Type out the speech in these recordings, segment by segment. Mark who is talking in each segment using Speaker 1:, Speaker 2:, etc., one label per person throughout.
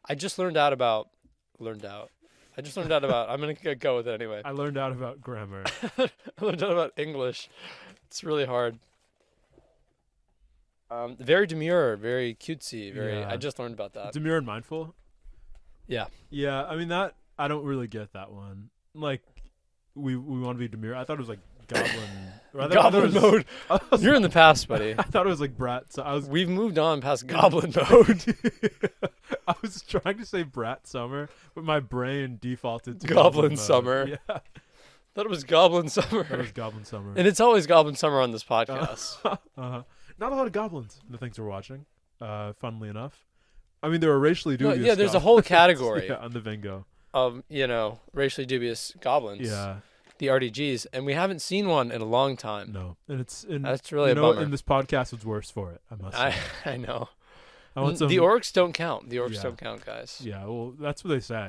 Speaker 1: I just learned out about. I just learned out about. I'm gonna go with it anyway.
Speaker 2: I learned out about grammar.
Speaker 1: I learned out about English. It's really hard. Very demure, very cutesy, very.
Speaker 2: Yeah.
Speaker 1: I just learned about that.
Speaker 2: Demure and mindful.
Speaker 1: Yeah.
Speaker 2: Yeah, I mean that I don't really get that one. Like, we want to be demure. I thought it was like goblin. Or I thought
Speaker 1: Goblin mode. You're in the past, buddy.
Speaker 2: I thought it was like brat. So
Speaker 1: We've moved on past goblin mode.
Speaker 2: I was trying to say brat summer, but my brain defaulted to
Speaker 1: Goblin
Speaker 2: mode.
Speaker 1: summer.
Speaker 2: Yeah,
Speaker 1: Thought it was goblin summer.
Speaker 2: that was goblin summer.
Speaker 1: And it's always goblin summer on this podcast.
Speaker 2: Not a lot of goblins in the things we're watching. Funnily enough, I mean there are racially dubious.
Speaker 1: Yeah, there's a whole category
Speaker 2: on the Vingo.
Speaker 1: of racially dubious goblins.
Speaker 2: Yeah,
Speaker 1: The RDGs, and we haven't seen one in a long time.
Speaker 2: no, and
Speaker 1: That's really a
Speaker 2: you know,
Speaker 1: bummer.
Speaker 2: in this podcast, it's worse for it. I must say.
Speaker 1: I know.
Speaker 2: I want some,
Speaker 1: The orcs don't count. The orcs
Speaker 2: Yeah.
Speaker 1: don't count, guys.
Speaker 2: Yeah, well, that's what they say.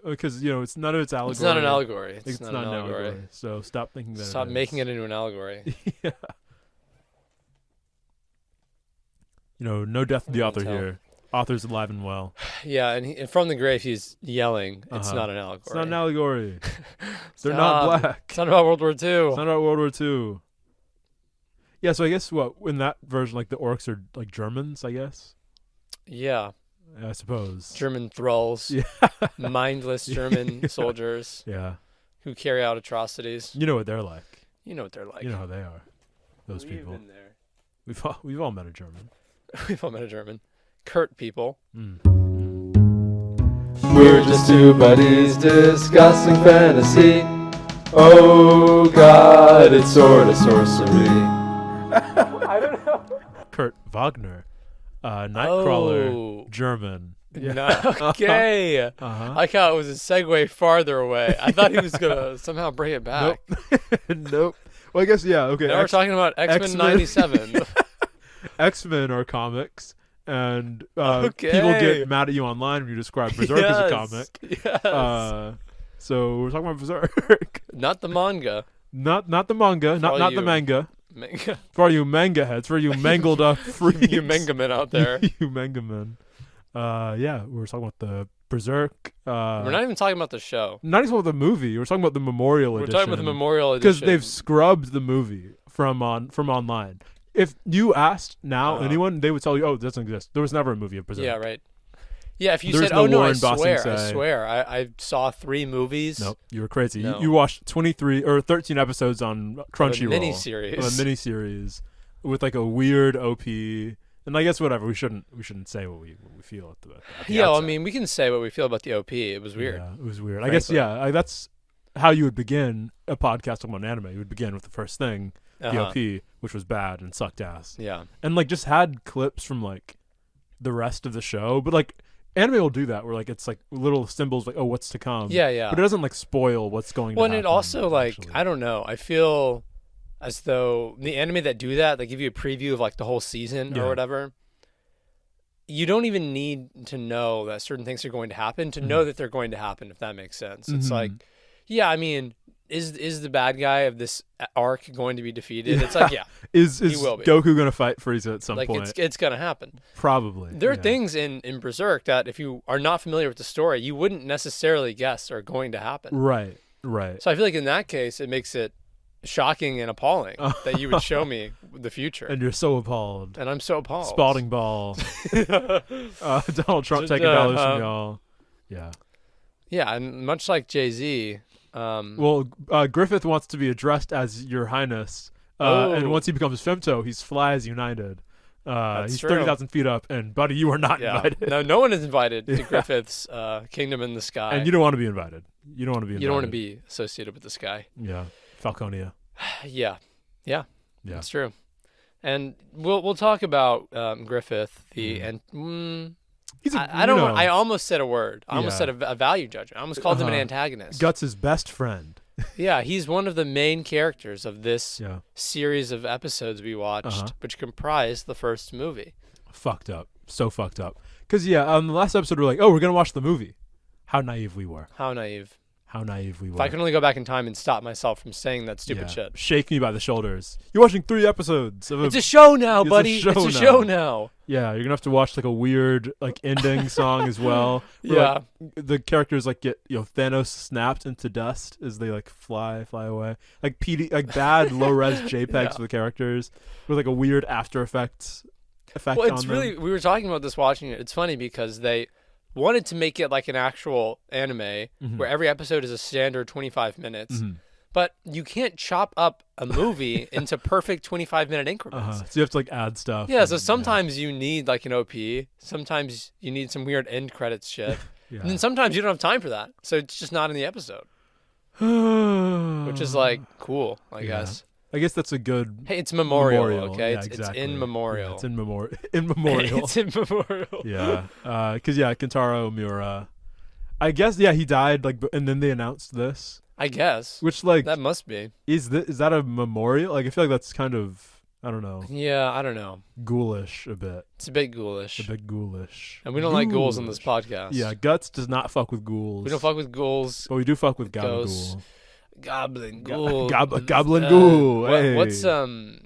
Speaker 2: Because it's none of it's allegory.
Speaker 1: It's not an allegory.
Speaker 2: It's not an allegory. So stop thinking that.
Speaker 1: Stop making it into an allegory.
Speaker 2: Yeah. No death to the
Speaker 1: I
Speaker 2: author
Speaker 1: can tell.
Speaker 2: here. Author's alive and well.
Speaker 1: Yeah, and from the grave he's yelling. It's not an allegory.
Speaker 2: It's not an allegory. They're
Speaker 1: Stop.
Speaker 2: not black.
Speaker 1: It's not about World War II.
Speaker 2: It's not about World War II. Yeah, so I guess in that version, like the orcs are like Germans, I guess.
Speaker 1: Yeah,
Speaker 2: I suppose.
Speaker 1: German thralls,
Speaker 2: Yeah.
Speaker 1: mindless German soldiers
Speaker 2: Yeah.
Speaker 1: who carry out atrocities.
Speaker 2: You know what they're like.
Speaker 1: You know what they're like.
Speaker 2: You know how they are. Those
Speaker 1: We've
Speaker 2: people.
Speaker 1: been there.
Speaker 2: We've all met a German.
Speaker 1: We've all met a German. Curt people.
Speaker 2: Mm.
Speaker 3: We're just two buddies discussing fantasy. Oh God, it's sorta sorcery.
Speaker 2: Kurt Wagner, Nightcrawler,
Speaker 1: Oh.
Speaker 2: German.
Speaker 1: No, okay.
Speaker 2: Uh-huh.
Speaker 1: I thought it was a segue farther away. I thought he was gonna somehow bring it back.
Speaker 2: Nope. Well, I guess okay.
Speaker 1: Now we're talking about X-Men
Speaker 2: X-Men.
Speaker 1: 97.
Speaker 2: X-Men are comics, and
Speaker 1: Okay.
Speaker 2: people get mad at you online when you describe Berserk as a comic.
Speaker 1: Yes.
Speaker 2: So we're talking about Berserk,
Speaker 1: Not the manga.
Speaker 2: not the manga,
Speaker 1: all
Speaker 2: not the
Speaker 1: you-
Speaker 2: manga.
Speaker 1: Manga.
Speaker 2: For all you manga heads, for you mangled up freaks,
Speaker 1: You manga men out there.
Speaker 2: you manga men. Yeah, we were talking about the Berserk.
Speaker 1: We're not even talking about the show.
Speaker 2: Not even about the movie. We're talking about the Memorial
Speaker 1: We're
Speaker 2: Edition.
Speaker 1: talking about the Memorial
Speaker 2: Because
Speaker 1: Edition.
Speaker 2: they've scrubbed the movie from online. If you asked now anyone, they would tell you, "Oh, it doesn't exist. There was never a movie of Berserk."
Speaker 1: Yeah, right. Yeah, if you
Speaker 2: There's
Speaker 1: said,
Speaker 2: no
Speaker 1: "Oh no, I
Speaker 2: Warren Bossing
Speaker 1: swear, I
Speaker 2: say-
Speaker 1: swear, I saw 3 movies."
Speaker 2: Nope, you were crazy.
Speaker 1: No.
Speaker 2: You watched 23 or 13 episodes on Crunchyroll.
Speaker 1: miniseries.
Speaker 2: Of a miniseries with like a weird OP. And I guess whatever. We shouldn't say what we feel at the
Speaker 1: Yeah, well, I
Speaker 2: outset.
Speaker 1: mean, we can say what we feel about the OP. It was weird.
Speaker 2: Yeah, it was weird. I guess
Speaker 1: Frankly.
Speaker 2: that's how you would begin a podcast on anime. You would begin with the first thing, the
Speaker 1: Uh-huh.
Speaker 2: OP, which was bad and sucked ass.
Speaker 1: Yeah.
Speaker 2: And like just had clips from like the rest of the show, but like anime will do that where like it's like little symbols like, oh, what's to come.
Speaker 1: Yeah, yeah.
Speaker 2: But it doesn't like spoil what's going
Speaker 1: Well,
Speaker 2: to
Speaker 1: and
Speaker 2: happen.
Speaker 1: it also like
Speaker 2: actually.
Speaker 1: I don't know. I feel as though the anime that do that, they give you a preview of like the whole season
Speaker 2: Yeah.
Speaker 1: or whatever. You don't even need to know that certain things are going to happen to know that they're going to happen, if that makes sense. It's
Speaker 2: Mhm.
Speaker 1: like, yeah, I mean, is the bad guy of this arc going to be defeated? It's like, yeah,
Speaker 2: is
Speaker 1: he will be.
Speaker 2: Goku gonna fight Frieza at some
Speaker 1: like
Speaker 2: point?
Speaker 1: it's gonna happen.
Speaker 2: Probably.
Speaker 1: There are
Speaker 2: yeah.
Speaker 1: things in Berserk that if you are not familiar with the story, you wouldn't necessarily guess are going to happen.
Speaker 2: Right.
Speaker 1: So I feel like in that case, it makes it shocking and appalling that you would show me the future.
Speaker 2: And you're so appalled.
Speaker 1: And I'm so appalled.
Speaker 2: Spalding ball. Donald Trump taking dollars from y'all. Yeah.
Speaker 1: Yeah, and much like Jay-Z.
Speaker 2: Well, Griffith wants to be addressed as Your Highness.
Speaker 1: Oh.
Speaker 2: And once he becomes Femto, he's flies united. He's
Speaker 1: true.
Speaker 2: 30,000 feet up, and buddy, you are not
Speaker 1: yeah.
Speaker 2: invited.
Speaker 1: No one is invited to Griffith's Kingdom in the Sky.
Speaker 2: And you don't want to be invited. You don't want to be invited.
Speaker 1: You don't want to be associated with the sky.
Speaker 2: Yeah. Falconia.
Speaker 1: Yeah.
Speaker 2: Yeah.
Speaker 1: That's true. And we'll talk about Griffith.
Speaker 2: He's
Speaker 1: I don't. I almost said a word. I almost
Speaker 2: Yeah.
Speaker 1: said a value judgment. I almost called him an
Speaker 2: Uh-huh.
Speaker 1: antagonist.
Speaker 2: Guts' best friend.
Speaker 1: Yeah, he's one of the main characters of this
Speaker 2: Yeah.
Speaker 1: series of episodes we watched, which comprised the first movie.
Speaker 2: Fucked up. So fucked up. Because, on the last episode, we're like, oh, we're going to watch the movie. How naive we were.
Speaker 1: How naive.
Speaker 2: How naive we were.
Speaker 1: If I could only go back in time and stop myself from saying that stupid shit.
Speaker 2: Shake me by the shoulders. You're watching 3 episodes of
Speaker 1: It's a show now,
Speaker 2: It's a
Speaker 1: buddy.
Speaker 2: show
Speaker 1: It's a
Speaker 2: now.
Speaker 1: show now.
Speaker 2: Yeah, you're gonna have to watch like a weird like ending song as well. Where,
Speaker 1: Yeah.
Speaker 2: like, the characters like get Thanos snapped into dust as they like fly away. Like like bad low res JPEGs
Speaker 1: Yeah.
Speaker 2: for the characters with like a weird After Effects effect
Speaker 1: Well,
Speaker 2: on
Speaker 1: it's
Speaker 2: them.
Speaker 1: really, we were talking about this watching it. It's funny because they wanted to make it like an actual anime
Speaker 2: Mhm.
Speaker 1: where every episode is a standard 25 minutes.
Speaker 2: Mhm.
Speaker 1: But you can't chop up a movie into perfect 25-minute increments.
Speaker 2: So you have to like add stuff.
Speaker 1: Yeah, so
Speaker 2: and,
Speaker 1: sometimes you need like an OP. Sometimes you need some weird end credits shit.
Speaker 2: yeah.
Speaker 1: And then sometimes you don't have time for that. So it's just not in the episode, which is like cool, I
Speaker 2: Yeah.
Speaker 1: guess.
Speaker 2: I guess that's a good
Speaker 1: Hey, it's memorial, okay?
Speaker 2: Yeah,
Speaker 1: It's
Speaker 2: exactly.
Speaker 1: in memorial.
Speaker 2: Yeah, it's in memorial. In memorial.
Speaker 1: It's in memorial.
Speaker 2: Yeah, because Kentaro Miura, I guess he died like, and then they announced this,
Speaker 1: I guess.
Speaker 2: which like
Speaker 1: That must be.
Speaker 2: is that a memorial? Like I feel like that's kind of, I don't know,
Speaker 1: Yeah, I don't know.
Speaker 2: ghoulish a bit,
Speaker 1: It's a bit ghoulish.
Speaker 2: a bit ghoulish.
Speaker 1: And we don't like ghouls on this
Speaker 2: Ghoulish.
Speaker 1: podcast.
Speaker 2: Yeah, Guts does not fuck with ghouls.
Speaker 1: We don't fuck with ghouls.
Speaker 2: but we do fuck with
Speaker 1: ghosts.
Speaker 2: Gabagool.
Speaker 1: Goblin
Speaker 2: Go-
Speaker 1: ghoul.
Speaker 2: goblin ghoul,
Speaker 1: What's
Speaker 2: hey.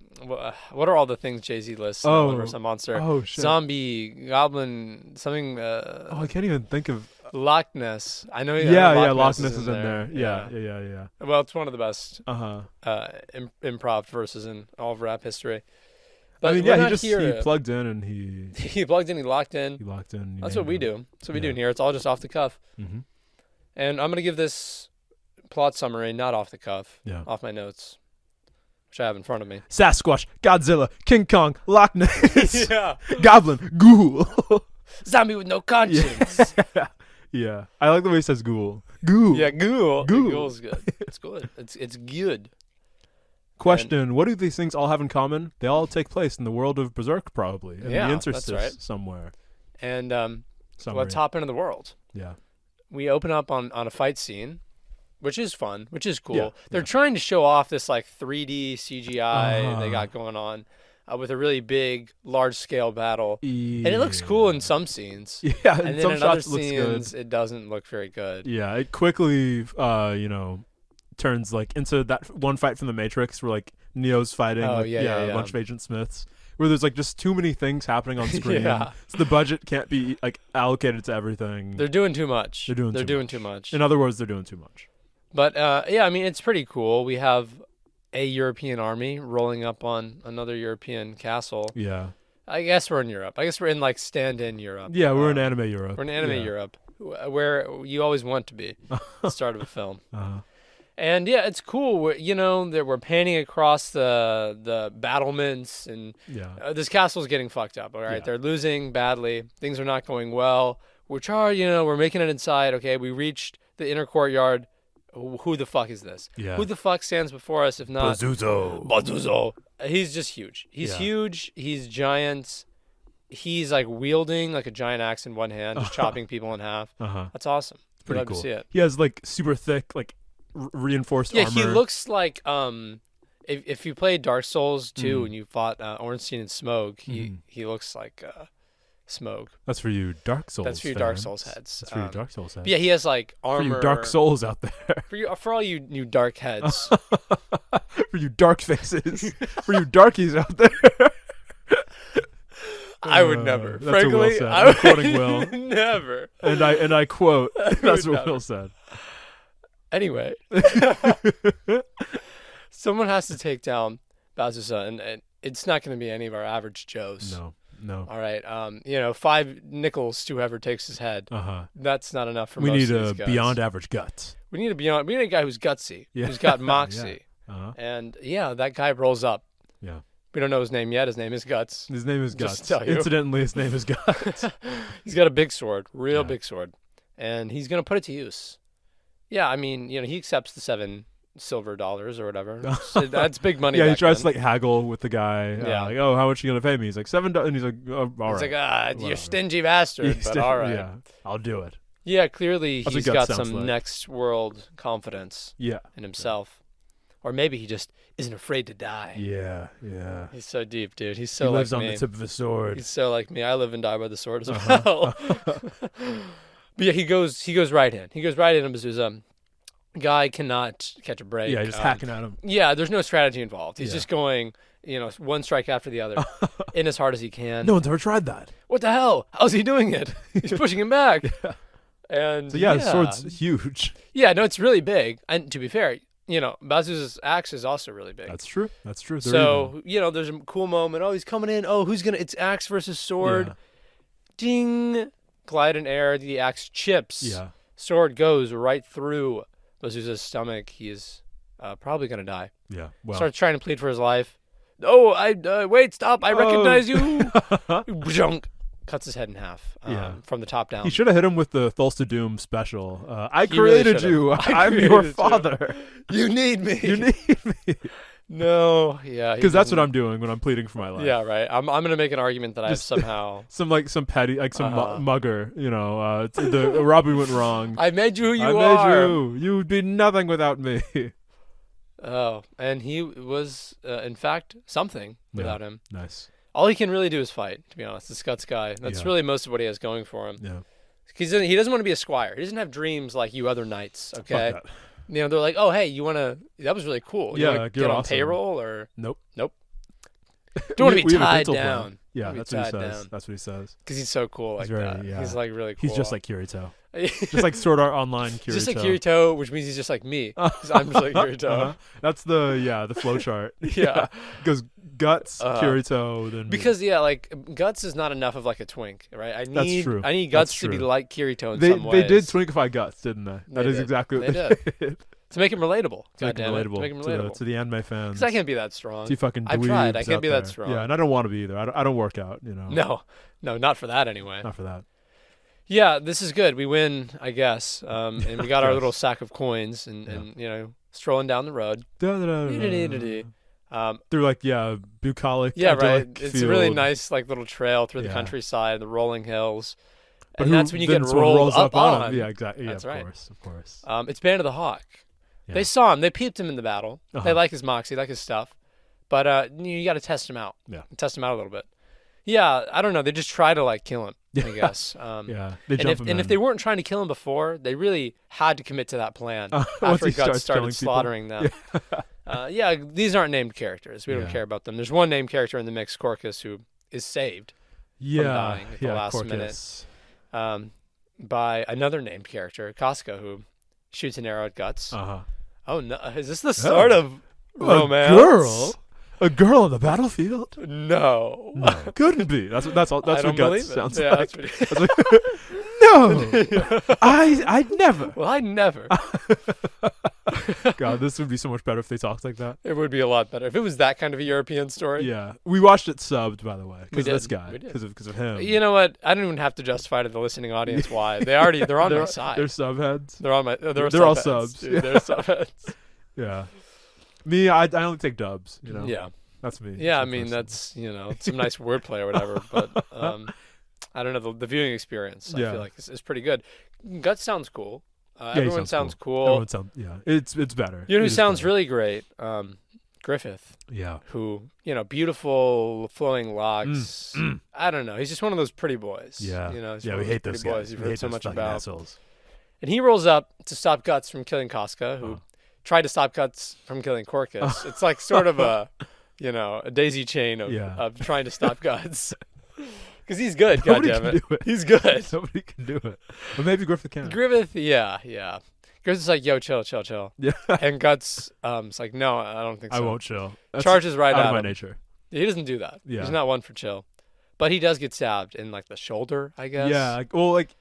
Speaker 1: what are all the things Jay-Z lists?
Speaker 2: Oh.
Speaker 1: Whenever some monster.
Speaker 2: Oh shit!
Speaker 1: Zombie, goblin, something.
Speaker 2: Oh, I can't even think of.
Speaker 1: Loch Ness. I know.
Speaker 2: Loch Ness is in there. Yeah.
Speaker 1: Well, it's one of the best
Speaker 2: Uh huh.
Speaker 1: improv verses in all of rap history.
Speaker 2: I
Speaker 1: But
Speaker 2: mean,
Speaker 1: we're
Speaker 2: he
Speaker 1: not
Speaker 2: just
Speaker 1: here.
Speaker 2: he plugged in and he
Speaker 1: He plugged in. He locked in.
Speaker 2: locked in.
Speaker 1: That's what we do. That's what we do
Speaker 2: Yeah.
Speaker 1: in here. It's all just off the cuff.
Speaker 2: Mm-hmm.
Speaker 1: And I'm gonna give this plot summary not off the cuff,
Speaker 2: Yeah.
Speaker 1: off my notes, which I have in front of me.
Speaker 2: Sasquatch, Godzilla, King Kong, Loch Ness,
Speaker 1: Yeah.
Speaker 2: Goblin, Ghoul.
Speaker 1: Zombie with no conscience.
Speaker 2: Yeah, I like the way he says Ghoul. Ghoul.
Speaker 1: Yeah, ghoul.
Speaker 2: Ghoul.
Speaker 1: Ghoul's good. It's good. It's good.
Speaker 2: Question: what do these things all have in common? They all take place in the world of Berserk, probably. In
Speaker 1: Yeah,
Speaker 2: the
Speaker 1: that's
Speaker 2: interstice
Speaker 1: right.
Speaker 2: somewhere.
Speaker 1: And
Speaker 2: Somewhere.
Speaker 1: let's hop into the world.
Speaker 2: Yeah.
Speaker 1: We open up on a fight scene, which is fun, which is cool.
Speaker 2: Yeah,
Speaker 1: They're
Speaker 2: yeah.
Speaker 1: trying to show off this like 3D CGI they
Speaker 2: Uh-huh.
Speaker 1: got going on with a really big, large-scale battle.
Speaker 2: Yeah.
Speaker 1: And it looks cool in some scenes.
Speaker 2: Yeah,
Speaker 1: And
Speaker 2: in
Speaker 1: then
Speaker 2: some
Speaker 1: in other
Speaker 2: shots it looks good.
Speaker 1: scenes, it doesn't look very good.
Speaker 2: Yeah, it quickly, turns like into that one fight from the Matrix where like Neo's fighting
Speaker 1: Oh,
Speaker 2: like,
Speaker 1: yeah.
Speaker 2: a bunch of Agent Smiths, where there's like just too many things happening on screen.
Speaker 1: Yeah.
Speaker 2: So the budget can't be like allocated to everything.
Speaker 1: They're doing too much.
Speaker 2: They're doing
Speaker 1: too much.
Speaker 2: In other words, they're doing too much.
Speaker 1: But yeah, I mean, it's pretty cool. We have a European army rolling up on another European castle.
Speaker 2: Yeah.
Speaker 1: I guess we're in Europe. I guess we're in like stand-in Europe.
Speaker 2: Yeah, we're in anime Europe.
Speaker 1: We're in anime
Speaker 2: Yeah.
Speaker 1: Europe, where you always want to be. The start of a film.
Speaker 2: Uh-huh.
Speaker 1: And yeah, it's cool. That we're panning across the battlements, and this castle's getting fucked up. All right,
Speaker 2: Yeah.
Speaker 1: they're losing badly. Things are not going well. We're making it inside. Okay, we reached the inner courtyard. Who the fuck is this?
Speaker 2: Yeah.
Speaker 1: Who the fuck stands before us if not Bazuzo? He's just huge. He's
Speaker 2: Yeah.
Speaker 1: huge. He's giant. He's like wielding like a giant axe in one hand, just chopping people in half.
Speaker 2: Uh-huh.
Speaker 1: That's awesome.
Speaker 2: Pretty
Speaker 1: Love
Speaker 2: cool.
Speaker 1: to see it.
Speaker 2: He has like super thick, like reinforced
Speaker 1: Yeah,
Speaker 2: armor.
Speaker 1: he looks like if you played Dark Souls 2
Speaker 2: Mhm.
Speaker 1: and you fought Ornstein and Smoke,
Speaker 2: Mhm.
Speaker 1: he looks like Smoke.
Speaker 2: That's for you Dark Souls.
Speaker 1: That's for you Dark
Speaker 2: fans.
Speaker 1: Souls heads.
Speaker 2: That's for you Dark Souls heads.
Speaker 1: But yeah, he has like
Speaker 2: For
Speaker 1: armor.
Speaker 2: you Dark Souls out there.
Speaker 1: For all you dark heads.
Speaker 2: For you dark faces. For you darkies out there.
Speaker 1: I would never.
Speaker 2: That's what Will
Speaker 1: Frankly,
Speaker 2: said.
Speaker 1: I
Speaker 2: I'm
Speaker 1: would
Speaker 2: quoting Will.
Speaker 1: never.
Speaker 2: And I quote. That's
Speaker 1: would
Speaker 2: what
Speaker 1: never.
Speaker 2: Will said.
Speaker 1: Anyway, someone has to take down Bazuza, and it's not going to be any of our average Joes.
Speaker 2: No.
Speaker 1: All right. 5 nickels to whoever takes his head.
Speaker 2: Uh-huh.
Speaker 1: That's not enough for
Speaker 2: We
Speaker 1: most
Speaker 2: need
Speaker 1: of
Speaker 2: a
Speaker 1: these guys.
Speaker 2: beyond average guts.
Speaker 1: We need a guy who's gutsy,
Speaker 2: Yeah.
Speaker 1: who's got moxie.
Speaker 2: Uh-huh.
Speaker 1: And yeah, that guy rolls up.
Speaker 2: Yeah.
Speaker 1: We don't know his name yet. His name is Guts.
Speaker 2: His name is
Speaker 1: Just
Speaker 2: Guts.
Speaker 1: to tell you.
Speaker 2: Incidentally, his name is Guts.
Speaker 1: He's got a big sword, real
Speaker 2: Yeah.
Speaker 1: big sword. And he's going to put it to use. Yeah, I mean, he accepts the $7 silver or whatever. So that's big money.
Speaker 2: Yeah, he
Speaker 1: back
Speaker 2: tries
Speaker 1: then.
Speaker 2: to like haggle with the guy.
Speaker 1: Yeah.
Speaker 2: Like, oh, how much are you gonna pay me? He's like $7, and he's like, oh, all
Speaker 1: He's
Speaker 2: right.
Speaker 1: like, you're
Speaker 2: whatever.
Speaker 1: stingy bastard, but all right.
Speaker 2: Yeah, I'll do it.
Speaker 1: Yeah, clearly
Speaker 2: That's what
Speaker 1: he's
Speaker 2: Guts
Speaker 1: got
Speaker 2: sounds
Speaker 1: some
Speaker 2: like.
Speaker 1: next world confidence
Speaker 2: Yeah.
Speaker 1: in himself. Or maybe he just isn't afraid to die.
Speaker 2: Yeah.
Speaker 1: He's so deep, dude. He's
Speaker 2: He
Speaker 1: so
Speaker 2: lives
Speaker 1: like
Speaker 2: on
Speaker 1: me.
Speaker 2: the tip of the sword.
Speaker 1: He's so like me. I live and die by the sword as
Speaker 2: Uh-huh.
Speaker 1: well. But yeah, he goes right in. He goes right in on Bazuza. Guy cannot catch a break.
Speaker 2: Yeah, just hacking at him.
Speaker 1: Yeah, there's no strategy involved. He's
Speaker 2: Yeah.
Speaker 1: just going, one strike after the other, in as hard as he can.
Speaker 2: No one's ever tried that.
Speaker 1: What the hell? How's he doing it? He's pushing him back.
Speaker 2: Yeah.
Speaker 1: And
Speaker 2: So yeah, the sword's huge.
Speaker 1: Yeah, no, it's really big. And to be fair, Bazoo's axe is also really big.
Speaker 2: That's true. They're even.
Speaker 1: So, there's a cool moment. Oh, he's coming in. Oh, it's axe versus sword.
Speaker 2: Yeah.
Speaker 1: Ding. Glide in air. The axe chips.
Speaker 2: Yeah.
Speaker 1: Sword goes right through Bazoo's stomach. He is probably going to die.
Speaker 2: Yeah. Well.
Speaker 1: Starts trying to plead for his life. Oh, wait, stop. I recognize you. Junk. Cuts his head in half from the top down.
Speaker 2: He should have hit him with the Thulsa Doom special. I
Speaker 1: He really
Speaker 2: created
Speaker 1: should've.
Speaker 2: you.
Speaker 1: I
Speaker 2: I'm your
Speaker 1: created you.
Speaker 2: father.
Speaker 1: You need me.
Speaker 2: You need me.
Speaker 1: No, yeah.
Speaker 2: Because that's what I'm doing when I'm pleading for my life.
Speaker 1: Yeah, right. I'm gonna make an argument that I've
Speaker 2: Just-
Speaker 1: somehow.
Speaker 2: Some petty, mugger. The robbery went wrong.
Speaker 1: I made you who you
Speaker 2: I
Speaker 1: are.
Speaker 2: made you. You would be nothing without me.
Speaker 1: Oh, and he was, in fact, something without him.
Speaker 2: Nice.
Speaker 1: All he can really do is fight, to be honest. This Guts guy. That's
Speaker 2: Yeah.
Speaker 1: really most of what he has going for him.
Speaker 2: Yeah.
Speaker 1: He doesn't want to be a squire. He doesn't have dreams like you other knights, okay?
Speaker 2: Fuck that.
Speaker 1: They're like, oh, hey, that was really cool. You
Speaker 2: Yeah,
Speaker 1: wanna
Speaker 2: you're
Speaker 1: get on
Speaker 2: awesome.
Speaker 1: payroll or?
Speaker 2: Nope.
Speaker 1: Don't want to
Speaker 2: We
Speaker 1: be
Speaker 2: have a
Speaker 1: tied
Speaker 2: dental plan.
Speaker 1: down.
Speaker 2: Yeah,
Speaker 1: Don't
Speaker 2: that's
Speaker 1: be
Speaker 2: what he
Speaker 1: tied
Speaker 2: says.
Speaker 1: down.
Speaker 2: That's what he says.
Speaker 1: Because he's so cool like
Speaker 2: He's very-
Speaker 1: that.
Speaker 2: yeah.
Speaker 1: He's like really cool.
Speaker 2: He's just like Kirito. Just like Sword Art Online Kirito.
Speaker 1: Just like Kirito, which means he's just like me. 'Cause I'm just like Kirito.
Speaker 2: Uh-huh. That's the flow chart.
Speaker 1: Yeah.
Speaker 2: Goes Guts,
Speaker 1: Uh-huh.
Speaker 2: Kirito, then me.
Speaker 1: Because like Guts is not enough of like a twink, right? I need
Speaker 2: That's true.
Speaker 1: I need Guts
Speaker 2: That's
Speaker 1: to be
Speaker 2: true.
Speaker 1: like Kirito in
Speaker 2: they
Speaker 1: some ways.
Speaker 2: did twinkify Guts, didn't they? That
Speaker 1: They
Speaker 2: is
Speaker 1: did.
Speaker 2: exactly what
Speaker 1: They
Speaker 2: they did.
Speaker 1: to make him relatable.
Speaker 2: To make him
Speaker 1: Goddammit.
Speaker 2: relatable,
Speaker 1: To make him relatable.
Speaker 2: to the anime fans.
Speaker 1: Because I can't be that strong.
Speaker 2: To you fucking
Speaker 1: I've tried. I
Speaker 2: dweebs
Speaker 1: can't
Speaker 2: out
Speaker 1: be that
Speaker 2: there.
Speaker 1: strong.
Speaker 2: Yeah, and I don't want to be either. I don't work out.
Speaker 1: No, not for that anyway.
Speaker 2: Not for that.
Speaker 1: Yeah, this is good. We win, I guess. And we got our
Speaker 2: Yes.
Speaker 1: little sack of coins and strolling down the road.
Speaker 2: Through bucolic.
Speaker 1: Yeah, right.
Speaker 2: idyllic
Speaker 1: It's a really
Speaker 2: field.
Speaker 1: nice little trail through the
Speaker 2: Yeah.
Speaker 1: countryside, the rolling hills.
Speaker 2: But
Speaker 1: And
Speaker 2: who
Speaker 1: that's when you
Speaker 2: then
Speaker 1: get
Speaker 2: someone
Speaker 1: rolled
Speaker 2: rolls
Speaker 1: up
Speaker 2: on
Speaker 1: on.
Speaker 2: him. Yeah, exactly.
Speaker 1: That's
Speaker 2: yeah,
Speaker 1: right.
Speaker 2: Of course.
Speaker 1: It's Band of the Hawk.
Speaker 2: Yeah.
Speaker 1: They saw him. They peeped him in the battle. They
Speaker 2: Uh-huh.
Speaker 1: like his moxie, like his stuff. But you got to test him out.
Speaker 2: Yeah.
Speaker 1: Test him out a little bit. Yeah, I don't know. They just try to kill him, I guess.
Speaker 2: Yeah, they
Speaker 1: And
Speaker 2: jump
Speaker 1: if
Speaker 2: him
Speaker 1: and if
Speaker 2: in.
Speaker 1: they weren't trying to kill him before, they really had to commit to that plan
Speaker 2: Once
Speaker 1: after
Speaker 2: he
Speaker 1: Guts
Speaker 2: starts killing
Speaker 1: started
Speaker 2: people.
Speaker 1: slaughtering them. These aren't named characters. We don't
Speaker 2: Yeah.
Speaker 1: care about them. There's one named character in the mix, Corcus, who is saved dying at the last minute. By another named character, Casca, who shoots an arrow at Guts.
Speaker 2: Uh huh.
Speaker 1: Oh no! Is this the start of
Speaker 2: A
Speaker 1: romance?
Speaker 2: girl on the battlefield?
Speaker 1: No.
Speaker 2: No, couldn't be. That's
Speaker 1: I
Speaker 2: what
Speaker 1: don't
Speaker 2: Guts
Speaker 1: believe it.
Speaker 2: sounds
Speaker 1: Yeah,
Speaker 2: like.
Speaker 1: that's
Speaker 2: That's like, no, I'd never.
Speaker 1: Well, I never.
Speaker 2: God, this would be so much better if they talked like that.
Speaker 1: It would be a lot better if it was that kind of a European story.
Speaker 2: Yeah, we watched it subbed, by the way, because
Speaker 1: did.
Speaker 2: this guy,
Speaker 1: We did.
Speaker 2: because of him.
Speaker 1: You know what? I don't even have to justify to the listening audience why they're on my side.
Speaker 2: They're subheads.
Speaker 1: They're on my. They're
Speaker 2: all
Speaker 1: subheads,
Speaker 2: subs.
Speaker 1: Dude. They're subheads.
Speaker 2: Yeah. Me, I only take dubs.
Speaker 1: Yeah.
Speaker 2: That's me.
Speaker 1: Yeah. I
Speaker 2: That's me
Speaker 1: mean,
Speaker 2: personally.
Speaker 1: that's some nice wordplay or whatever. But I don't know. The viewing experience, I
Speaker 2: Yeah.
Speaker 1: feel like, is pretty good. Guts sounds cool.
Speaker 2: Yeah, he
Speaker 1: Everyone sounds cool.
Speaker 2: Everyone sounds. Yeah, it's better.
Speaker 1: You know
Speaker 2: It
Speaker 1: who
Speaker 2: is
Speaker 1: sounds
Speaker 2: better.
Speaker 1: really great? Griffith.
Speaker 2: Yeah.
Speaker 1: Who, beautiful flowing locks. I don't know. He's just one of those pretty boys.
Speaker 2: Yeah.
Speaker 1: He's
Speaker 2: Yeah,
Speaker 1: one
Speaker 2: we
Speaker 1: of
Speaker 2: hate
Speaker 1: pretty
Speaker 2: those
Speaker 1: boys
Speaker 2: guys.
Speaker 1: you've
Speaker 2: We
Speaker 1: heard
Speaker 2: hate
Speaker 1: so
Speaker 2: those
Speaker 1: much
Speaker 2: fucking
Speaker 1: about.
Speaker 2: assholes.
Speaker 1: And he rolls up to stop Guts from killing Casca, who tried to stop Guts from killing Corcus. It's like sort of a daisy chain of trying to stop Guts. Because he's good,
Speaker 2: Nobody
Speaker 1: goddammit.
Speaker 2: can do it.
Speaker 1: He's good.
Speaker 2: Nobody can do it. But maybe Griffith can.
Speaker 1: Griffith, yeah. Griffith's like, yo, chill.
Speaker 2: Yeah.
Speaker 1: And Guts is like, no, I don't think so.
Speaker 2: I won't chill. That's
Speaker 1: Charges right
Speaker 2: out
Speaker 1: at
Speaker 2: of my
Speaker 1: him.
Speaker 2: nature.
Speaker 1: He doesn't do that.
Speaker 2: Yeah.
Speaker 1: He's not one for chill. But he does get stabbed in the shoulder, I guess.
Speaker 2: Yeah.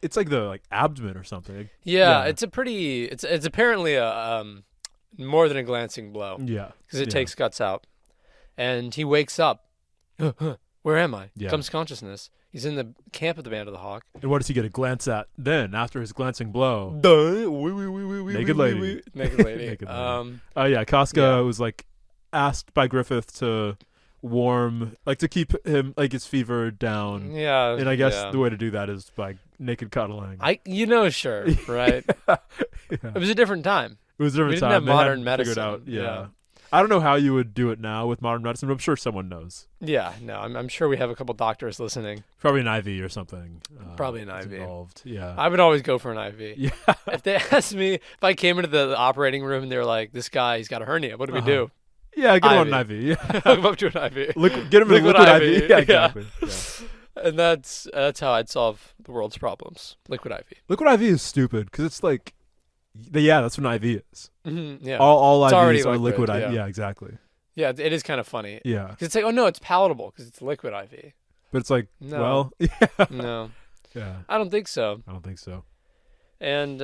Speaker 2: It's like the abdomen or something.
Speaker 1: Yeah,
Speaker 2: Yeah.
Speaker 1: it's apparently a more than a glancing blow
Speaker 2: Yeah.
Speaker 1: because it
Speaker 2: Yeah.
Speaker 1: takes Guts out, and he wakes up. Where am I?
Speaker 2: Yeah.
Speaker 1: Comes consciousness. He's in the camp of the Band of the Hawk.
Speaker 2: And what does he get a glance at then after his glancing blow?
Speaker 1: Naked
Speaker 2: lady.
Speaker 1: Naked lady.
Speaker 2: Naked lady. Oh yeah, Casca was asked by Griffith to warm, to keep him his fever down.
Speaker 1: Yeah.
Speaker 2: And I guess
Speaker 1: yeah.
Speaker 2: the way to do that is by naked cuddling.
Speaker 1: Sure, right?
Speaker 2: Yeah.
Speaker 1: It was a different time.
Speaker 2: It was a different
Speaker 1: We
Speaker 2: time.
Speaker 1: didn't have
Speaker 2: They
Speaker 1: modern
Speaker 2: hadn't
Speaker 1: medicine.
Speaker 2: figured out. Yeah. I don't know how you would do it now with modern medicine, but I'm sure someone knows.
Speaker 1: Yeah, no, I'm sure we have a couple doctors listening.
Speaker 2: Probably an IV or something.
Speaker 1: Probably an IV.
Speaker 2: Involved. Yeah.
Speaker 1: I would always go for an IV.
Speaker 2: Yeah.
Speaker 1: If they asked me, if I came into the operating room and they were like, "This guy, he's got a hernia. What do we do?"
Speaker 2: Yeah, get him on an
Speaker 1: IV.
Speaker 2: IV. Yeah.
Speaker 1: Hook him up to an IV.
Speaker 2: Get him a liquid IV. Yeah,
Speaker 1: Yeah.
Speaker 2: exactly. Yeah.
Speaker 1: And that's how I'd solve the world's problems. Liquid IV.
Speaker 2: Liquid IV is stupid because it's like, yeah, that's what an IV is.
Speaker 1: Mm-hmm, yeah.
Speaker 2: All
Speaker 1: It's already
Speaker 2: IVs are
Speaker 1: liquid,
Speaker 2: liquid IV.
Speaker 1: yeah.
Speaker 2: Yeah, exactly.
Speaker 1: Yeah, it is kind of funny.
Speaker 2: Yeah.
Speaker 1: Because it's like, oh no, it's palatable because it's liquid IV.
Speaker 2: But it's like,
Speaker 1: No.
Speaker 2: well, yeah.
Speaker 1: No,
Speaker 2: Yeah.
Speaker 1: I don't think so.
Speaker 2: I don't think so.
Speaker 1: And